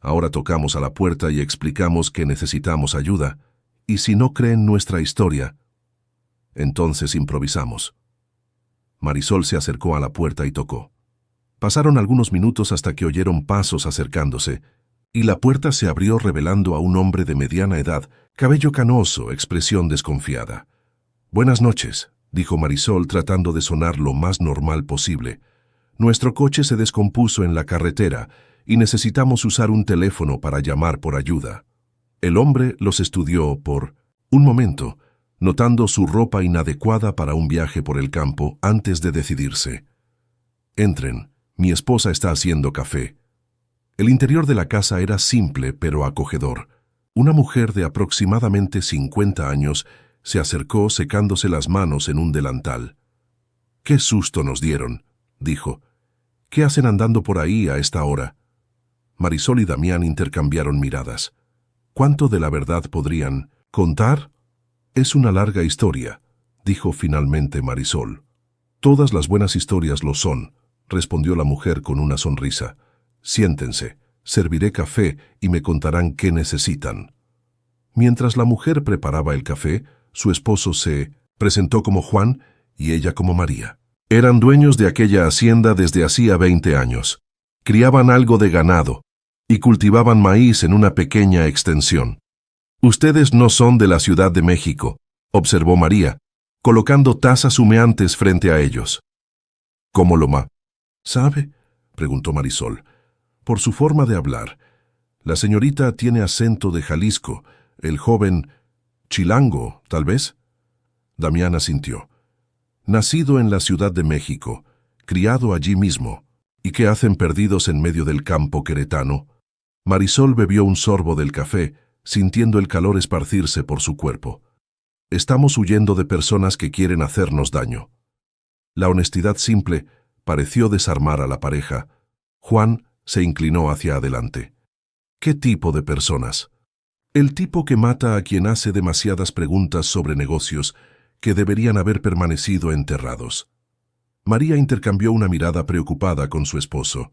[SPEAKER 1] Ahora tocamos a la puerta y explicamos que necesitamos ayuda. ¿Y si no creen nuestra historia? Entonces improvisamos. Marisol se acercó a la puerta y tocó. Pasaron algunos minutos hasta que oyeron pasos acercándose, y la puerta se abrió revelando a un hombre de mediana edad, cabello canoso, expresión desconfiada. «Buenas noches», dijo Marisol tratando de sonar lo más normal posible. «Nuestro coche se descompuso en la carretera y necesitamos usar un teléfono para llamar por ayuda». El hombre los estudió por un momento, notando su ropa inadecuada para un viaje por el campo antes de decidirse. «Entren, mi esposa está haciendo café». El interior de la casa era simple pero acogedor. Una mujer de aproximadamente 50 años se acercó secándose las manos en un delantal. «Qué susto nos dieron», dijo. «¿Qué hacen andando por ahí a esta hora?» Marisol y Damián intercambiaron miradas. ¿Cuánto de la verdad podrían contar? «Es una larga historia», dijo finalmente Marisol. «Todas las buenas historias lo son», respondió la mujer con una sonrisa. «Siéntense, serviré café y me contarán qué necesitan». Mientras la mujer preparaba el café, su esposo se presentó como Juan y ella como María. Eran dueños de aquella hacienda desde hacía 20 años. Criaban algo de ganado y cultivaban maíz en una pequeña extensión. «Ustedes no son de la Ciudad de México», observó María, colocando tazas humeantes frente a ellos. «¿Cómo lo sabe?», preguntó Marisol. «Por su forma de hablar. La señorita tiene acento de Jalisco, el joven chilango, tal vez». Damián asintió. «Nacido en la Ciudad de México, criado allí mismo, ¿y qué hacen perdidos en medio del campo queretano?». Marisol bebió un sorbo del café, sintiendo el calor esparcirse por su cuerpo. «Estamos huyendo de personas que quieren hacernos daño». La honestidad simple pareció desarmar a la pareja. Juan se inclinó hacia adelante. «¿Qué tipo de personas?». «El tipo que mata a quien hace demasiadas preguntas sobre negocios que deberían haber permanecido enterrados». María intercambió una mirada preocupada con su esposo.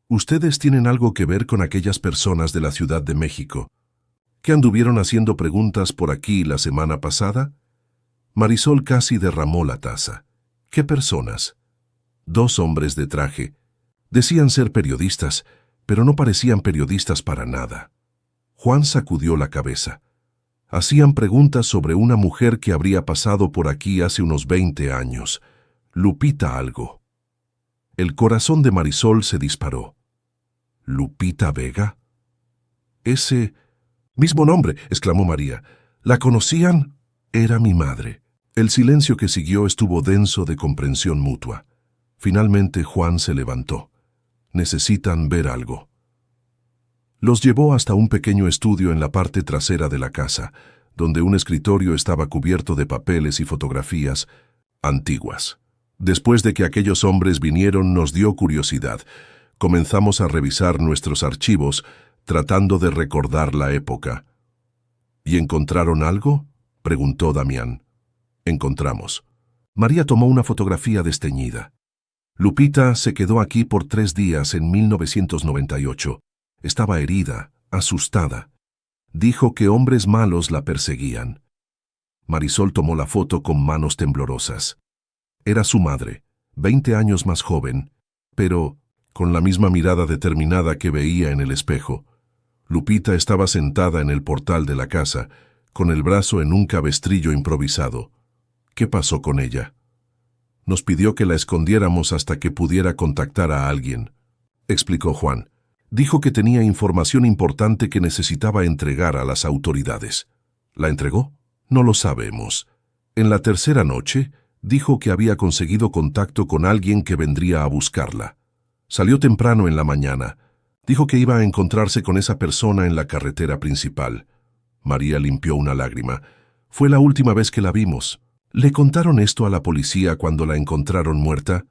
[SPEAKER 1] «¿Ustedes tienen algo que ver con aquellas personas de la Ciudad de México que anduvieron haciendo preguntas por aquí la semana pasada?». Marisol casi derramó la taza. «¿Qué personas?». «2 hombres de traje. Decían ser periodistas, pero no parecían periodistas para nada». Juan sacudió la cabeza. «Hacían preguntas sobre una mujer que habría pasado por aquí hace unos 20 años. Lupita algo». El corazón de Marisol se disparó. «¿Lupita Vega?». «Ese mismo nombre», exclamó María. «¿La conocían?». «Era mi madre». El silencio que siguió estuvo denso de comprensión mutua. Finalmente Juan se levantó. «Necesitan ver algo». Los llevó hasta un pequeño estudio en la parte trasera de la casa, donde un escritorio estaba cubierto de papeles y fotografías antiguas. Después de que aquellos hombres vinieron, nos dio curiosidad. Comenzamos a revisar nuestros archivos, tratando de recordar la época. «¿Y encontraron algo?», preguntó Damián. «Encontramos». María tomó una fotografía desteñida. «Lupita se quedó aquí por 3 días en 1998. Estaba herida, asustada. Dijo que hombres malos la perseguían». Marisol tomó la foto con manos temblorosas. Era su madre, 20 años más joven, pero con la misma mirada determinada que veía en el espejo. Lupita estaba sentada en el portal de la casa, con el brazo en un cabestrillo improvisado. «¿Qué pasó con ella?». «Nos pidió que la escondiéramos hasta que pudiera contactar a alguien», explicó Juan. «Dijo que tenía información importante que necesitaba entregar a las autoridades». «¿La entregó?». «No lo sabemos. En la tercera noche, dijo que había conseguido contacto con alguien que vendría a buscarla. Salió temprano en la mañana. Dijo que iba a encontrarse con esa persona en la carretera principal». María limpió una lágrima. «Fue la última vez que la vimos». «¿Le contaron esto a la policía cuando la encontraron muerta?».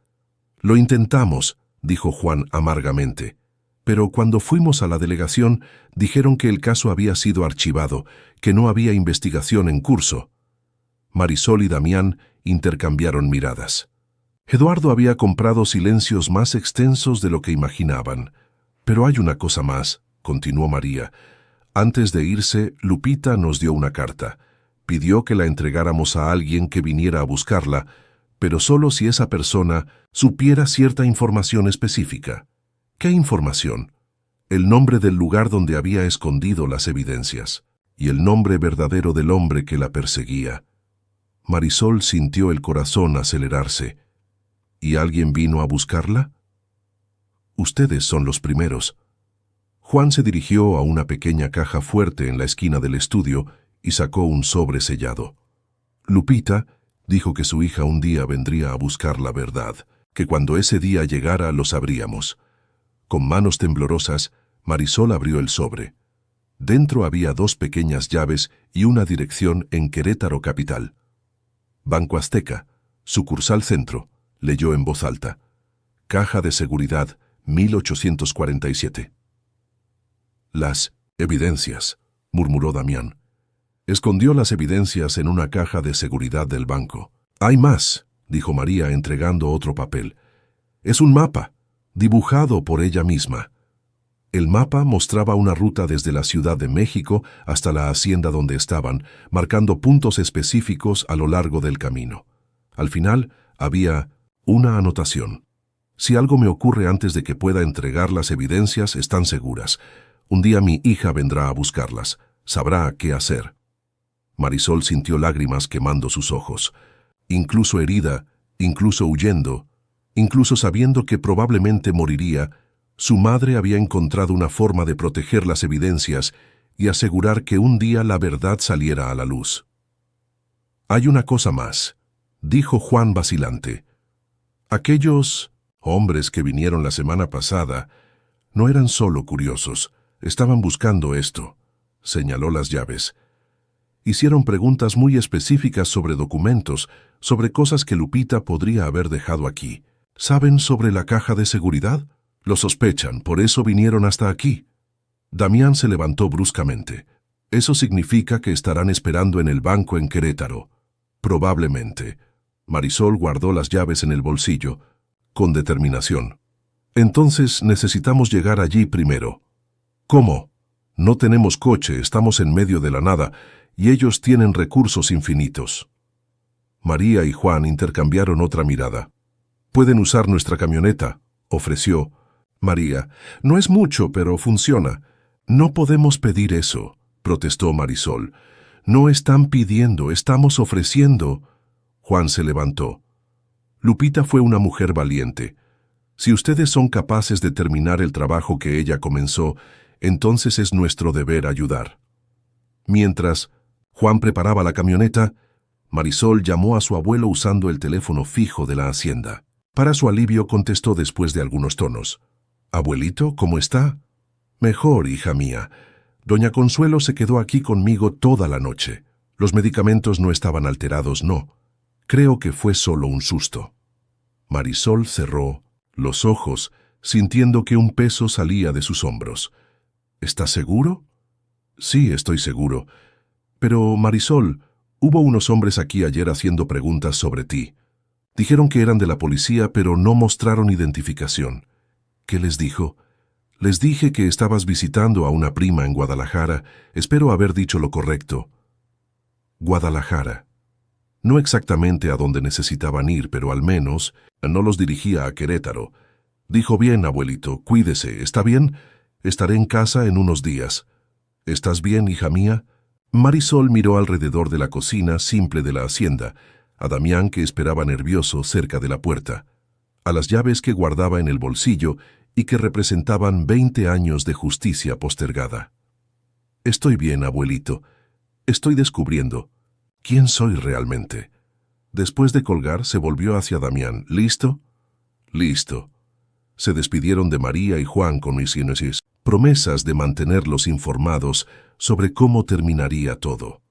[SPEAKER 1] «Lo intentamos», dijo Juan amargamente. «Pero cuando fuimos a la delegación, dijeron que el caso había sido archivado, que no había investigación en curso». Marisol y Damián intercambiaron miradas. Eduardo había comprado silencios más extensos de lo que imaginaban. «Pero hay una cosa más», continuó María. «Antes de irse, Lupita nos dio una carta. Pidió que la entregáramos a alguien que viniera a buscarla, pero solo si esa persona supiera cierta información específica». «¿Qué información?». «El nombre del lugar donde había escondido las evidencias, y el nombre verdadero del hombre que la perseguía». Marisol sintió el corazón acelerarse. «¿Y alguien vino a buscarla?». «Ustedes son los primeros». Juan se dirigió a una pequeña caja fuerte en la esquina del estudio y sacó un sobre sellado. «Lupita dijo que su hija un día vendría a buscar la verdad, que cuando ese día llegara lo sabríamos». Con manos temblorosas, Marisol abrió el sobre. Dentro había 2 pequeñas llaves y una dirección en Querétaro capital. «Banco Azteca, sucursal Centro», Leyó en voz alta. Caja de seguridad, 1847. Las evidencias, murmuró Damián. Escondió las evidencias en una caja de seguridad del banco. Hay más, dijo María entregando otro papel. Es un mapa, dibujado por ella misma. El mapa mostraba una ruta desde la Ciudad de México hasta la hacienda donde estaban, marcando puntos específicos a lo largo del camino. Al final había una anotación. Si algo me ocurre antes de que pueda entregar las evidencias, están seguras. Un día mi hija vendrá a buscarlas. Sabrá qué hacer. Marisol sintió lágrimas quemando sus ojos. Incluso herida, incluso huyendo, incluso sabiendo que probablemente moriría, su madre había encontrado una forma de proteger las evidencias y asegurar que un día la verdad saliera a la luz. Hay una cosa más, dijo Juan vacilante. Aquellos hombres que vinieron la semana pasada no eran solo curiosos, estaban buscando esto, señaló las llaves. Hicieron preguntas muy específicas sobre documentos, sobre cosas que Lupita podría haber dejado aquí. ¿Saben sobre la caja de seguridad? Lo sospechan, por eso vinieron hasta aquí. Damián se levantó bruscamente. Eso significa que estarán esperando en el banco en Querétaro. Probablemente. Marisol guardó las llaves en el bolsillo, con determinación. Entonces necesitamos llegar allí primero. ¿Cómo? No tenemos coche, estamos en medio de la nada, y ellos tienen recursos infinitos. María y Juan intercambiaron otra mirada. Pueden usar nuestra camioneta, ofreció. María, no es mucho, pero funciona. No podemos pedir eso, protestó Marisol. No están pidiendo, estamos ofreciendo. Juan se levantó. Lupita fue una mujer valiente. Si ustedes son capaces de terminar el trabajo que ella comenzó, entonces es nuestro deber ayudar. Mientras Juan preparaba la camioneta, Marisol llamó a su abuelo usando el teléfono fijo de la hacienda. Para su alivio contestó después de algunos tonos. «Abuelito, ¿cómo está?» «Mejor, hija mía. Doña Consuelo se quedó aquí conmigo toda la noche. Los medicamentos no estaban alterados, no. Creo que fue solo un susto». Marisol cerró los ojos, sintiendo que un peso salía de sus hombros. «¿Estás seguro?» «Sí, estoy seguro. Pero, Marisol, hubo unos hombres aquí ayer haciendo preguntas sobre ti. Dijeron que eran de la policía, pero no mostraron identificación». «¿Qué les dijo?» «Les dije que estabas visitando a una prima en Guadalajara. Espero haber dicho lo correcto». Guadalajara. No exactamente a donde necesitaban ir, pero al menos no los dirigía a Querétaro. Dijo: «Bien, abuelito, cuídese, ¿está bien? Estaré en casa en unos días». «¿Estás bien, hija mía?» Marisol miró alrededor de la cocina simple de la hacienda, a Damián que esperaba nervioso cerca de la puerta, a las llaves que guardaba en el bolsillo y que representaban 20 años de justicia postergada. «Estoy bien, abuelito. Estoy descubriendo quién soy realmente». Después de colgar, se volvió hacia Damián. «¿Listo?» «Listo». Se despidieron de María y Juan con misiones, promesas de mantenerlos informados sobre cómo terminaría todo.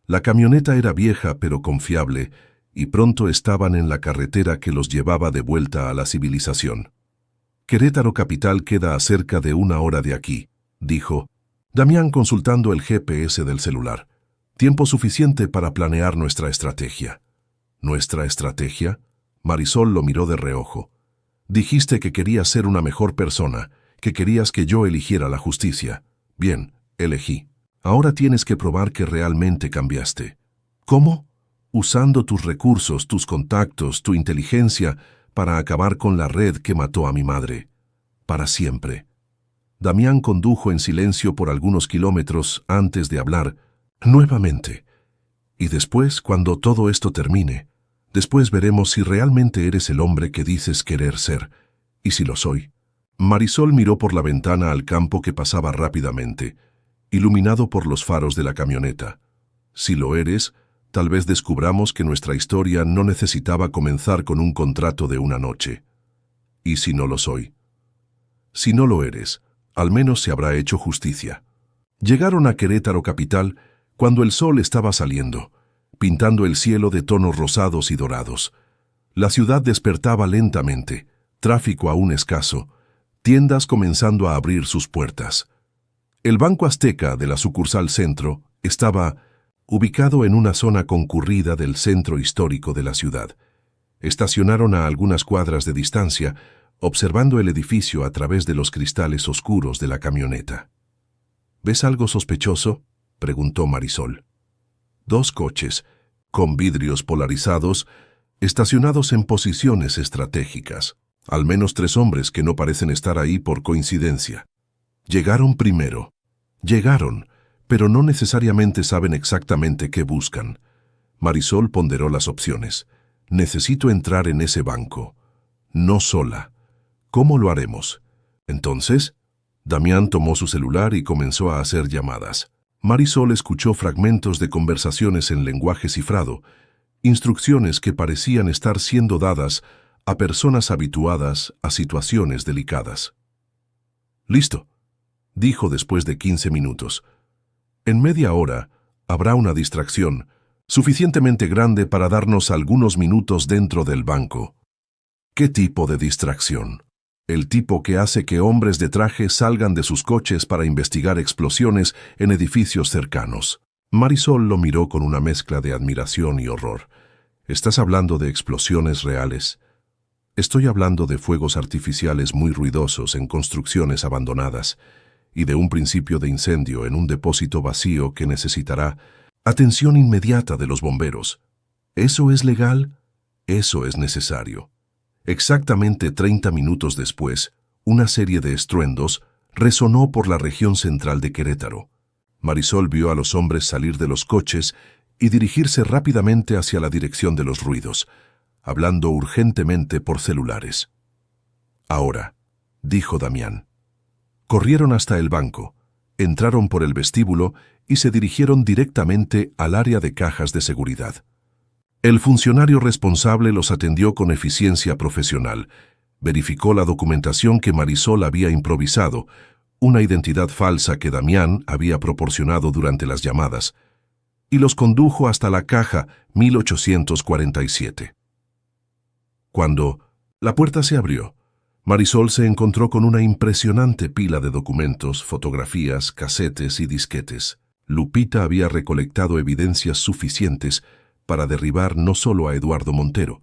[SPEAKER 1] La camioneta era vieja pero confiable, y pronto estaban en la carretera que los llevaba de vuelta a la civilización. «Querétaro capital queda a cerca de 1 hora de aquí», dijo Damián consultando el GPS del celular. «Tiempo suficiente para planear nuestra estrategia». «¿Nuestra estrategia?» Marisol lo miró de reojo. «Dijiste que querías ser una mejor persona, que querías que yo eligiera la justicia. Bien, elegí. Ahora tienes que probar que realmente cambiaste». «¿Cómo?» «Usando tus recursos, tus contactos, tu inteligencia, para acabar con la red que mató a mi madre. Para siempre». Damián condujo en silencio por algunos kilómetros antes de hablar nuevamente. «Y después, cuando todo esto termine, después veremos si realmente eres el hombre que dices querer ser, y si lo soy». Marisol miró por la ventana al campo que pasaba rápidamente, iluminado por los faros de la camioneta. «Si lo eres, tal vez descubramos que nuestra historia no necesitaba comenzar con un contrato de una noche. ¿Y si no lo soy?» «Si no lo eres, al menos se habrá hecho justicia». Llegaron a Querétaro capital cuando el sol estaba saliendo, pintando el cielo de tonos rosados y dorados. La ciudad despertaba lentamente, tráfico aún escaso, tiendas comenzando a abrir sus puertas. El Banco Azteca de la sucursal Centro estaba ubicado en una zona concurrida del centro histórico de la ciudad. Estacionaron a algunas cuadras de distancia, observando el edificio a través de los cristales oscuros de la camioneta. ¿Ves algo sospechoso?, preguntó Marisol. 2 coches, con vidrios polarizados, estacionados en posiciones estratégicas. Al menos 3 hombres que no parecen estar ahí por coincidencia. Llegaron primero. Llegaron, pero no necesariamente saben exactamente qué buscan. Marisol ponderó las opciones. Necesito entrar en ese banco. No sola. ¿Cómo lo haremos? Entonces, Damián tomó su celular y comenzó a hacer llamadas. Marisol escuchó fragmentos de conversaciones en lenguaje cifrado, instrucciones que parecían estar siendo dadas a personas habituadas a situaciones delicadas. «Listo», dijo después de 15 minutos. «En media hora habrá una distracción suficientemente grande para darnos algunos minutos dentro del banco». «¿Qué tipo de distracción?» «El tipo que hace que hombres de traje salgan de sus coches para investigar explosiones en edificios cercanos». Marisol lo miró con una mezcla de admiración y horror. «¿Estás hablando de explosiones reales?» «Estoy hablando de fuegos artificiales muy ruidosos en construcciones abandonadas y de un principio de incendio en un depósito vacío que necesitará atención inmediata de los bomberos. ¿Eso es legal? Eso es necesario». Exactamente 30 minutos después, una serie de estruendos resonó por la región central de Querétaro. Marisol vio a los hombres salir de los coches y dirigirse rápidamente hacia la dirección de los ruidos, hablando urgentemente por celulares. «Ahora», dijo Damián. Corrieron hasta el banco, entraron por el vestíbulo y se dirigieron directamente al área de cajas de seguridad. El funcionario responsable los atendió con eficiencia profesional, verificó la documentación que Marisol había improvisado, una identidad falsa que Damián había proporcionado durante las llamadas, y los condujo hasta la caja 1847. Cuando la puerta se abrió, Marisol se encontró con una impresionante pila de documentos, fotografías, casetes y disquetes. Lupita había recolectado evidencias suficientes para derribar no solo a Eduardo Montero,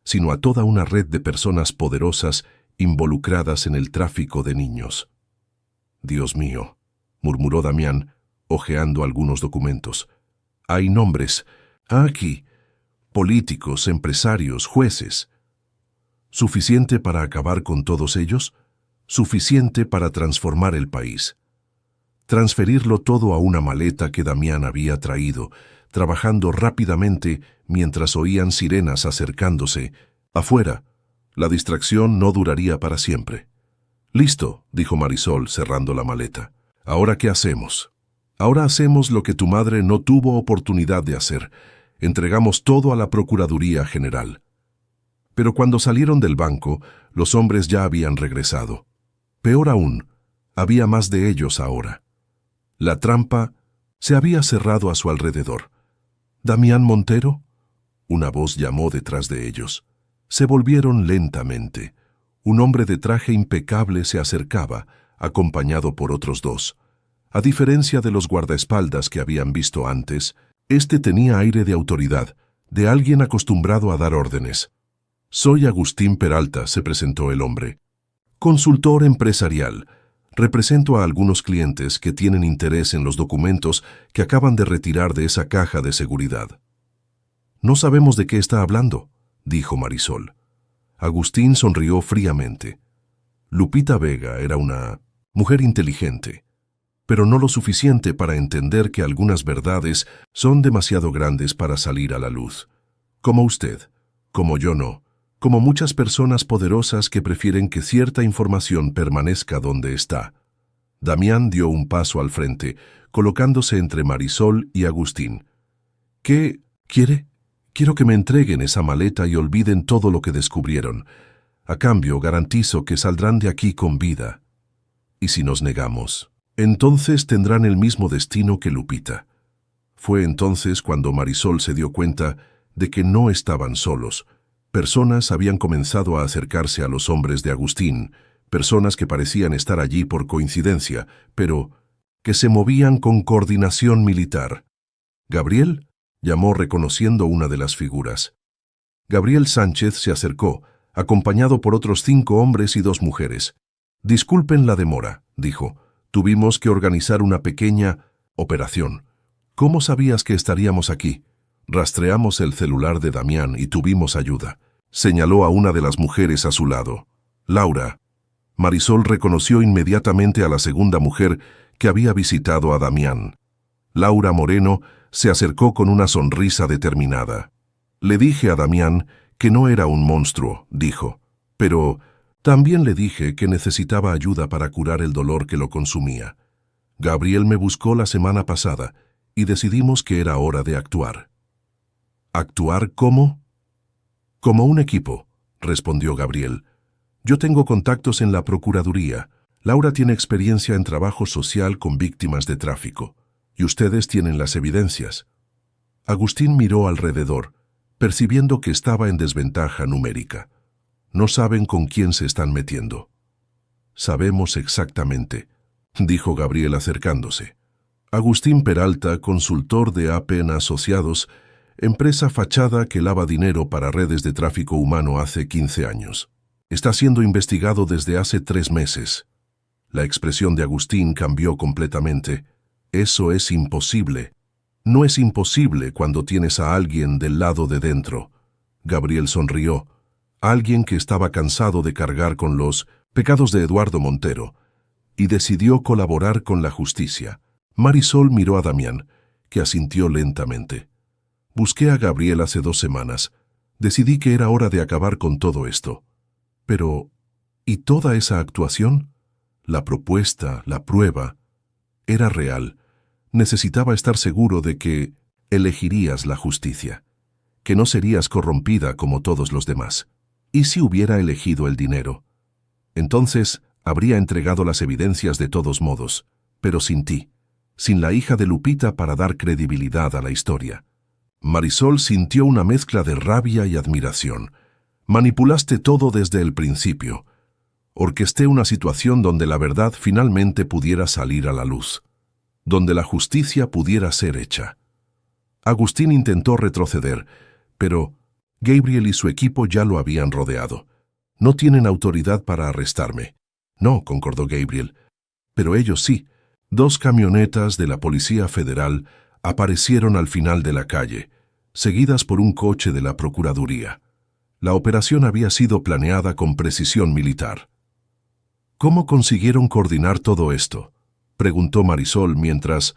[SPEAKER 1] sino a toda una red de personas poderosas involucradas en el tráfico de niños. «Dios mío», murmuró Damián, hojeando algunos documentos. «Hay nombres. Aquí. Políticos, empresarios, jueces. ¿Suficiente para acabar con todos ellos? Suficiente para transformar el país. Transferirlo todo a una maleta que Damián había traído, trabajando rápidamente mientras oían sirenas acercándose. Afuera, la distracción no duraría para siempre. «Listo», dijo Marisol, cerrando la maleta. «¿Ahora qué hacemos?» «Ahora hacemos lo que tu madre no tuvo oportunidad de hacer. Entregamos todo a la Procuraduría General». Pero cuando salieron del banco, los hombres ya habían regresado. Peor aún, había más de ellos ahora. La trampa se había cerrado a su alrededor. «¿Damián Montero?», una voz llamó detrás de ellos. Se volvieron lentamente. Un hombre de traje impecable se acercaba, acompañado por otros 2. A diferencia de los guardaespaldas que habían visto antes, este tenía aire de autoridad, de alguien acostumbrado a dar órdenes. «Soy Agustín Peralta», se presentó el hombre. «Consultor empresarial. Represento a algunos clientes que tienen interés en los documentos que acaban de retirar de esa caja de seguridad». «No sabemos de qué está hablando», dijo Marisol. Agustín sonrió fríamente. Lupita Vega era una mujer inteligente, pero no lo suficiente para entender que algunas verdades son demasiado grandes para salir a la luz. Como usted, como yo no, como muchas personas poderosas que prefieren que cierta información permanezca donde está. Damián dio un paso al frente, colocándose entre Marisol y Agustín. «¿Qué quiere? Quiero que me entreguen esa maleta y olviden todo lo que descubrieron. A cambio, garantizo que saldrán de aquí con vida. ¿Y si nos negamos? Entonces tendrán el mismo destino que Lupita». Fue entonces cuando Marisol se dio cuenta de que no estaban solos, Personas habían comenzado a acercarse a los hombres de Agustín, personas que parecían estar allí por coincidencia, pero que se movían con coordinación militar. «¿Gabriel?», llamó reconociendo una de las figuras. Gabriel Sánchez se acercó, acompañado por otros 5 hombres y 2 mujeres. «Disculpen la demora», dijo. «Tuvimos que organizar una pequeña operación». «¿Cómo sabías que estaríamos aquí?» «Rastreamos el celular de Damián y tuvimos ayuda», señaló a una de las mujeres a su lado. «Laura». Marisol reconoció inmediatamente a la segunda mujer que había visitado a Damián. Laura Moreno se acercó con una sonrisa determinada. «Le dije a Damián que no era un monstruo», dijo, «pero también le dije que necesitaba ayuda para curar el dolor que lo consumía. Gabriel me buscó la semana pasada y decidimos que era hora de actuar». «¿Actuar cómo?» «Como un equipo», respondió Gabriel. «Yo tengo contactos en la Procuraduría. Laura tiene experiencia en trabajo social con víctimas de tráfico. Y ustedes tienen las evidencias». Agustín miró alrededor, percibiendo que estaba en desventaja numérica. «No saben con quién se están metiendo». «Sabemos exactamente», dijo Gabriel acercándose. «Agustín Peralta, consultor de APN Asociados, empresa fachada que lava dinero para redes de tráfico humano hace 15 años. Está siendo investigado desde hace 3 meses». La expresión de Agustín cambió completamente. «Eso es imposible». «No es imposible cuando tienes a alguien del lado de dentro». Gabriel sonrió. Alguien que estaba cansado de cargar con los pecados de Eduardo Montero y decidió colaborar con la justicia. Marisol miró a Damián, que asintió lentamente. «Busqué a Gabriel hace 2 semanas. Decidí que era hora de acabar con todo esto. Pero, ¿y toda esa actuación? La propuesta, la prueba, era real. Necesitaba estar seguro de que elegirías la justicia, que no serías corrompida como todos los demás. ¿Y si hubiera elegido el dinero? Entonces habría entregado las evidencias de todos modos, pero sin ti, sin la hija de Lupita para dar credibilidad a la historia». Marisol sintió una mezcla de rabia y admiración. «Manipulaste todo desde el principio. Orquesté una situación donde la verdad finalmente pudiera salir a la luz, donde la justicia pudiera ser hecha». Agustín intentó retroceder, pero Gabriel y su equipo ya lo habían rodeado. «No tienen autoridad para arrestarme». «No», concordó Gabriel, «pero ellos sí». 2 camionetas de la Policía Federal aparecieron al final de la calle, seguidas por un coche de la Procuraduría. La operación había sido planeada con precisión militar. «¿Cómo consiguieron coordinar todo esto?», preguntó Marisol mientras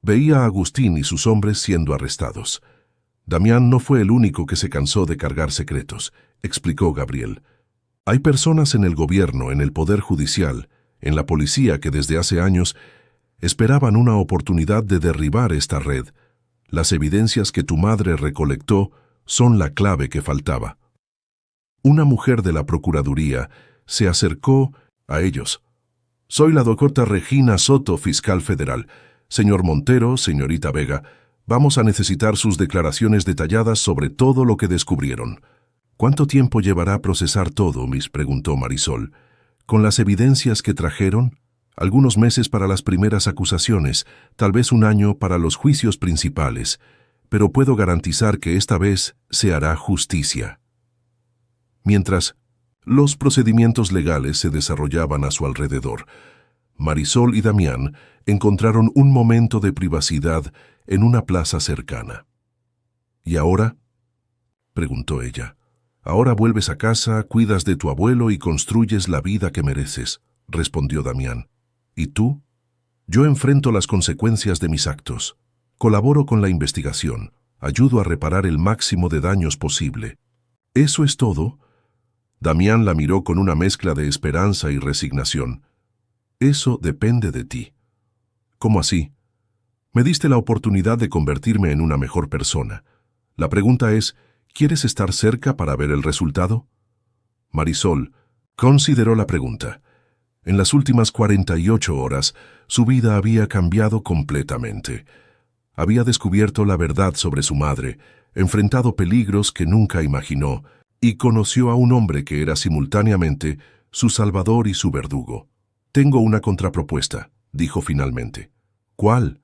[SPEAKER 1] veía a Agustín y sus hombres siendo arrestados. «Damián no fue el único que se cansó de cargar secretos», explicó Gabriel. «Hay personas en el gobierno, en el Poder Judicial, en la policía que desde hace años esperaban una oportunidad de derribar esta red. Las evidencias que tu madre recolectó son la clave que faltaba». Una mujer de la Procuraduría se acercó a ellos. «Soy la doctora Regina Soto, fiscal federal. Señor Montero, señorita Vega, vamos a necesitar sus declaraciones detalladas sobre todo lo que descubrieron». «¿Cuánto tiempo llevará procesar todo?», Miss preguntó Marisol. «¿Con las evidencias que trajeron?» «Algunos meses para las primeras acusaciones, tal vez 1 año para los juicios principales, pero puedo garantizar que esta vez se hará justicia». Mientras los procedimientos legales se desarrollaban a su alrededor, Marisol y Damián encontraron un momento de privacidad en una plaza cercana. «¿Y ahora?», preguntó ella. «Ahora vuelves a casa, cuidas de tu abuelo y construyes la vida que mereces», respondió Damián. «¿Y tú?». «Yo enfrento las consecuencias de mis actos. Colaboro con la investigación. Ayudo a reparar el máximo de daños posible». «¿Eso es todo?». Damián la miró con una mezcla de esperanza y resignación. «Eso depende de ti». «¿Cómo así?». «Me diste la oportunidad de convertirme en una mejor persona. La pregunta es, ¿quieres estar cerca para ver el resultado?». Marisol consideró la pregunta. En las últimas 48 horas, su vida había cambiado completamente. Había descubierto la verdad sobre su madre, enfrentado peligros que nunca imaginó, y conoció a un hombre que era simultáneamente su salvador y su verdugo. «Tengo una contrapropuesta», dijo finalmente. «¿Cuál?»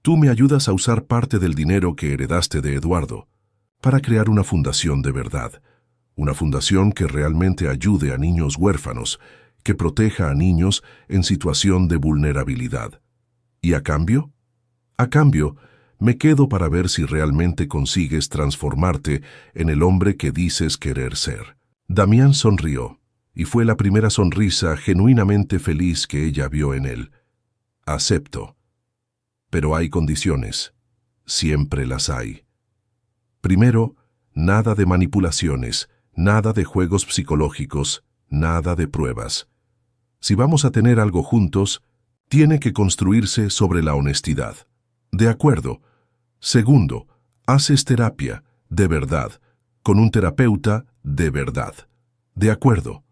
[SPEAKER 1] «Tú me ayudas a usar parte del dinero que heredaste de Eduardo para crear una fundación de verdad, una fundación que realmente ayude a niños huérfanos, que proteja a niños en situación de vulnerabilidad. ¿Y a cambio?» «A cambio, me quedo para ver si realmente consigues transformarte en el hombre que dices querer ser». Damián sonrió, y fue la primera sonrisa genuinamente feliz que ella vio en él. «Acepto. Pero hay condiciones. Siempre las hay. Primero, nada de manipulaciones, nada de juegos psicológicos, nada de pruebas. Si vamos a tener algo juntos, tiene que construirse sobre la honestidad». «De acuerdo». Segundo, haces terapia, de verdad, con un terapeuta, de verdad. «De acuerdo».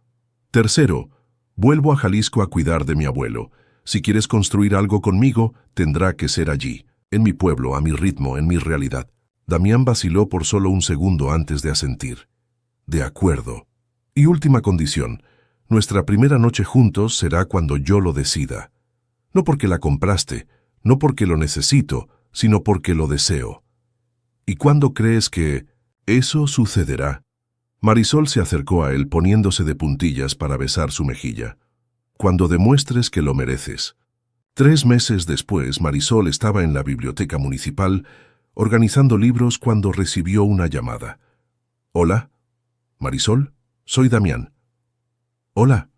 [SPEAKER 1] Tercero, vuelvo a Jalisco a cuidar de mi abuelo. Si quieres construir algo conmigo, tendrá que ser allí, en mi pueblo, a mi ritmo, en mi realidad. Damián vaciló por solo un segundo antes de asentir. «De acuerdo». Y última condición, nuestra primera noche juntos será cuando yo lo decida. No porque la compraste, no porque lo necesito, sino porque lo deseo. ¿Y cuándo crees que eso sucederá? Marisol se acercó a él poniéndose de puntillas para besar su mejilla. «Cuando demuestres que lo mereces». 3 meses después, Marisol estaba en la biblioteca municipal organizando libros cuando recibió una llamada. «Hola, Marisol, soy Damián». «Hola».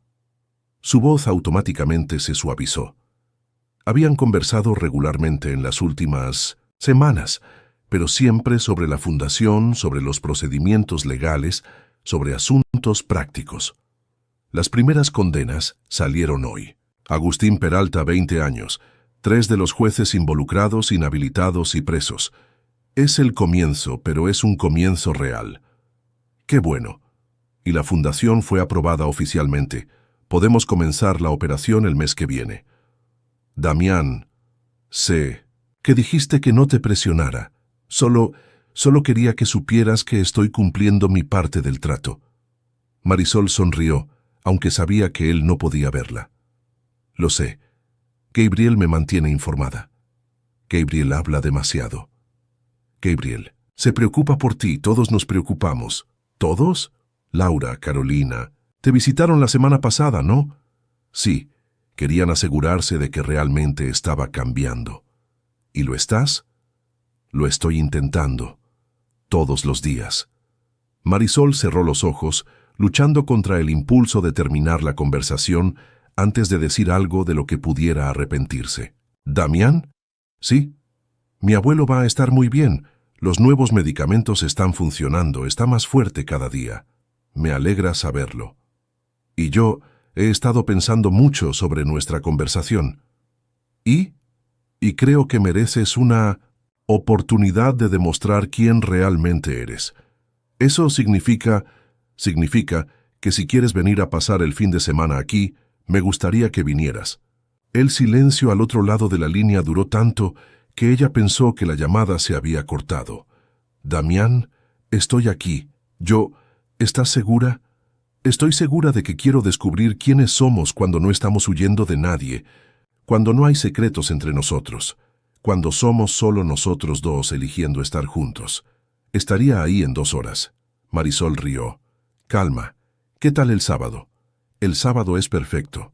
[SPEAKER 1] Su voz automáticamente se suavizó. Habían conversado regularmente en las últimas semanas, pero siempre sobre la fundación, sobre los procedimientos legales, sobre asuntos prácticos. Las primeras condenas salieron hoy. Agustín Peralta, 20 años, 3 de los jueces involucrados, inhabilitados y presos. Es el comienzo, pero es un comienzo real. ¡Qué bueno! Y la fundación fue aprobada oficialmente. Podemos comenzar la operación el mes que viene. Damián, sé que dijiste que no te presionara. Solo quería que supieras que estoy cumpliendo mi parte del trato. Marisol sonrió, aunque sabía que él no podía verla. Lo sé. Gabriel me mantiene informada. Gabriel habla demasiado. Gabriel, se preocupa por ti, todos nos preocupamos. ¿Todos? Laura, Carolina, te visitaron la semana pasada, ¿no? Sí. Querían asegurarse de que realmente estaba cambiando. ¿Y lo estás? Lo estoy intentando. Todos los días. Marisol cerró los ojos, luchando contra el impulso de terminar la conversación antes de decir algo de lo que pudiera arrepentirse. ¿Damián? Sí. Mi abuelo va a estar muy bien. Los nuevos medicamentos están funcionando, está más fuerte cada día. Me alegra saberlo. Y yo he estado pensando mucho sobre nuestra conversación. Y creo que mereces una oportunidad de demostrar quién realmente eres. Eso significa que si quieres venir a pasar el fin de semana aquí, me gustaría que vinieras. El silencio al otro lado de la línea duró tanto que ella pensó que la llamada se había cortado. «Damián, estoy aquí. ¿Estás segura?» «Estoy segura de que quiero descubrir quiénes somos cuando no estamos huyendo de nadie, cuando no hay secretos entre nosotros, cuando somos solo nosotros dos eligiendo estar juntos. Estaría ahí en 2 horas». Marisol rió. «Calma. ¿Qué tal el sábado?» «El sábado es perfecto».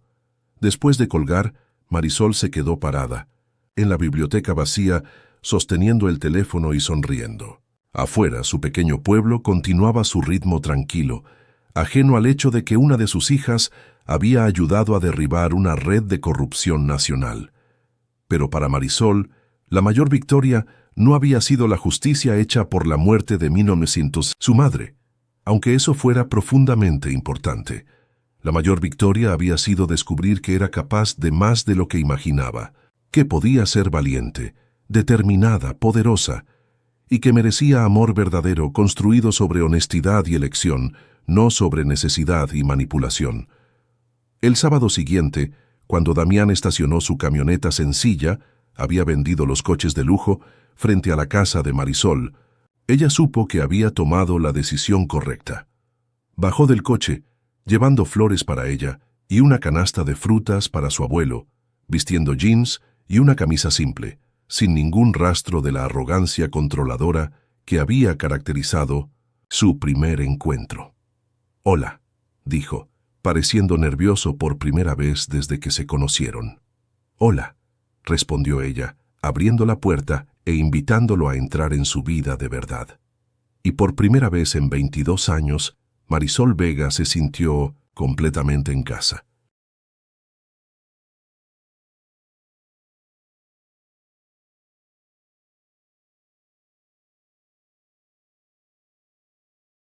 [SPEAKER 1] Después de colgar, Marisol se quedó parada, en la biblioteca vacía, sosteniendo el teléfono y sonriendo. Afuera, su pequeño pueblo continuaba su ritmo tranquilo, ajeno al hecho de que una de sus hijas había ayudado a derribar una red de corrupción nacional. Pero para Marisol, la mayor victoria no había sido la justicia hecha por la muerte de 1900, su madre, aunque eso fuera profundamente importante. La mayor victoria había sido descubrir que era capaz de más de lo que imaginaba, que podía ser valiente, determinada, poderosa, y que merecía amor verdadero construido sobre honestidad y elección, no sobre necesidad y manipulación. El sábado siguiente, cuando Damián estacionó su camioneta sencilla, había vendido los coches de lujo, frente a la casa de Marisol, Ella supo que había tomado la decisión correcta. Bajó del coche, llevando flores para ella y una canasta de frutas para su abuelo, vistiendo jeans y una camisa simple, sin ningún rastro de la arrogancia controladora que había caracterizado su primer encuentro. «Hola», dijo, pareciendo nervioso por primera vez desde que se conocieron. «Hola», respondió ella, abriendo la puerta e invitándolo a entrar en su vida de verdad. Y por primera vez en 22 años, Marisol Vega se sintió completamente en casa.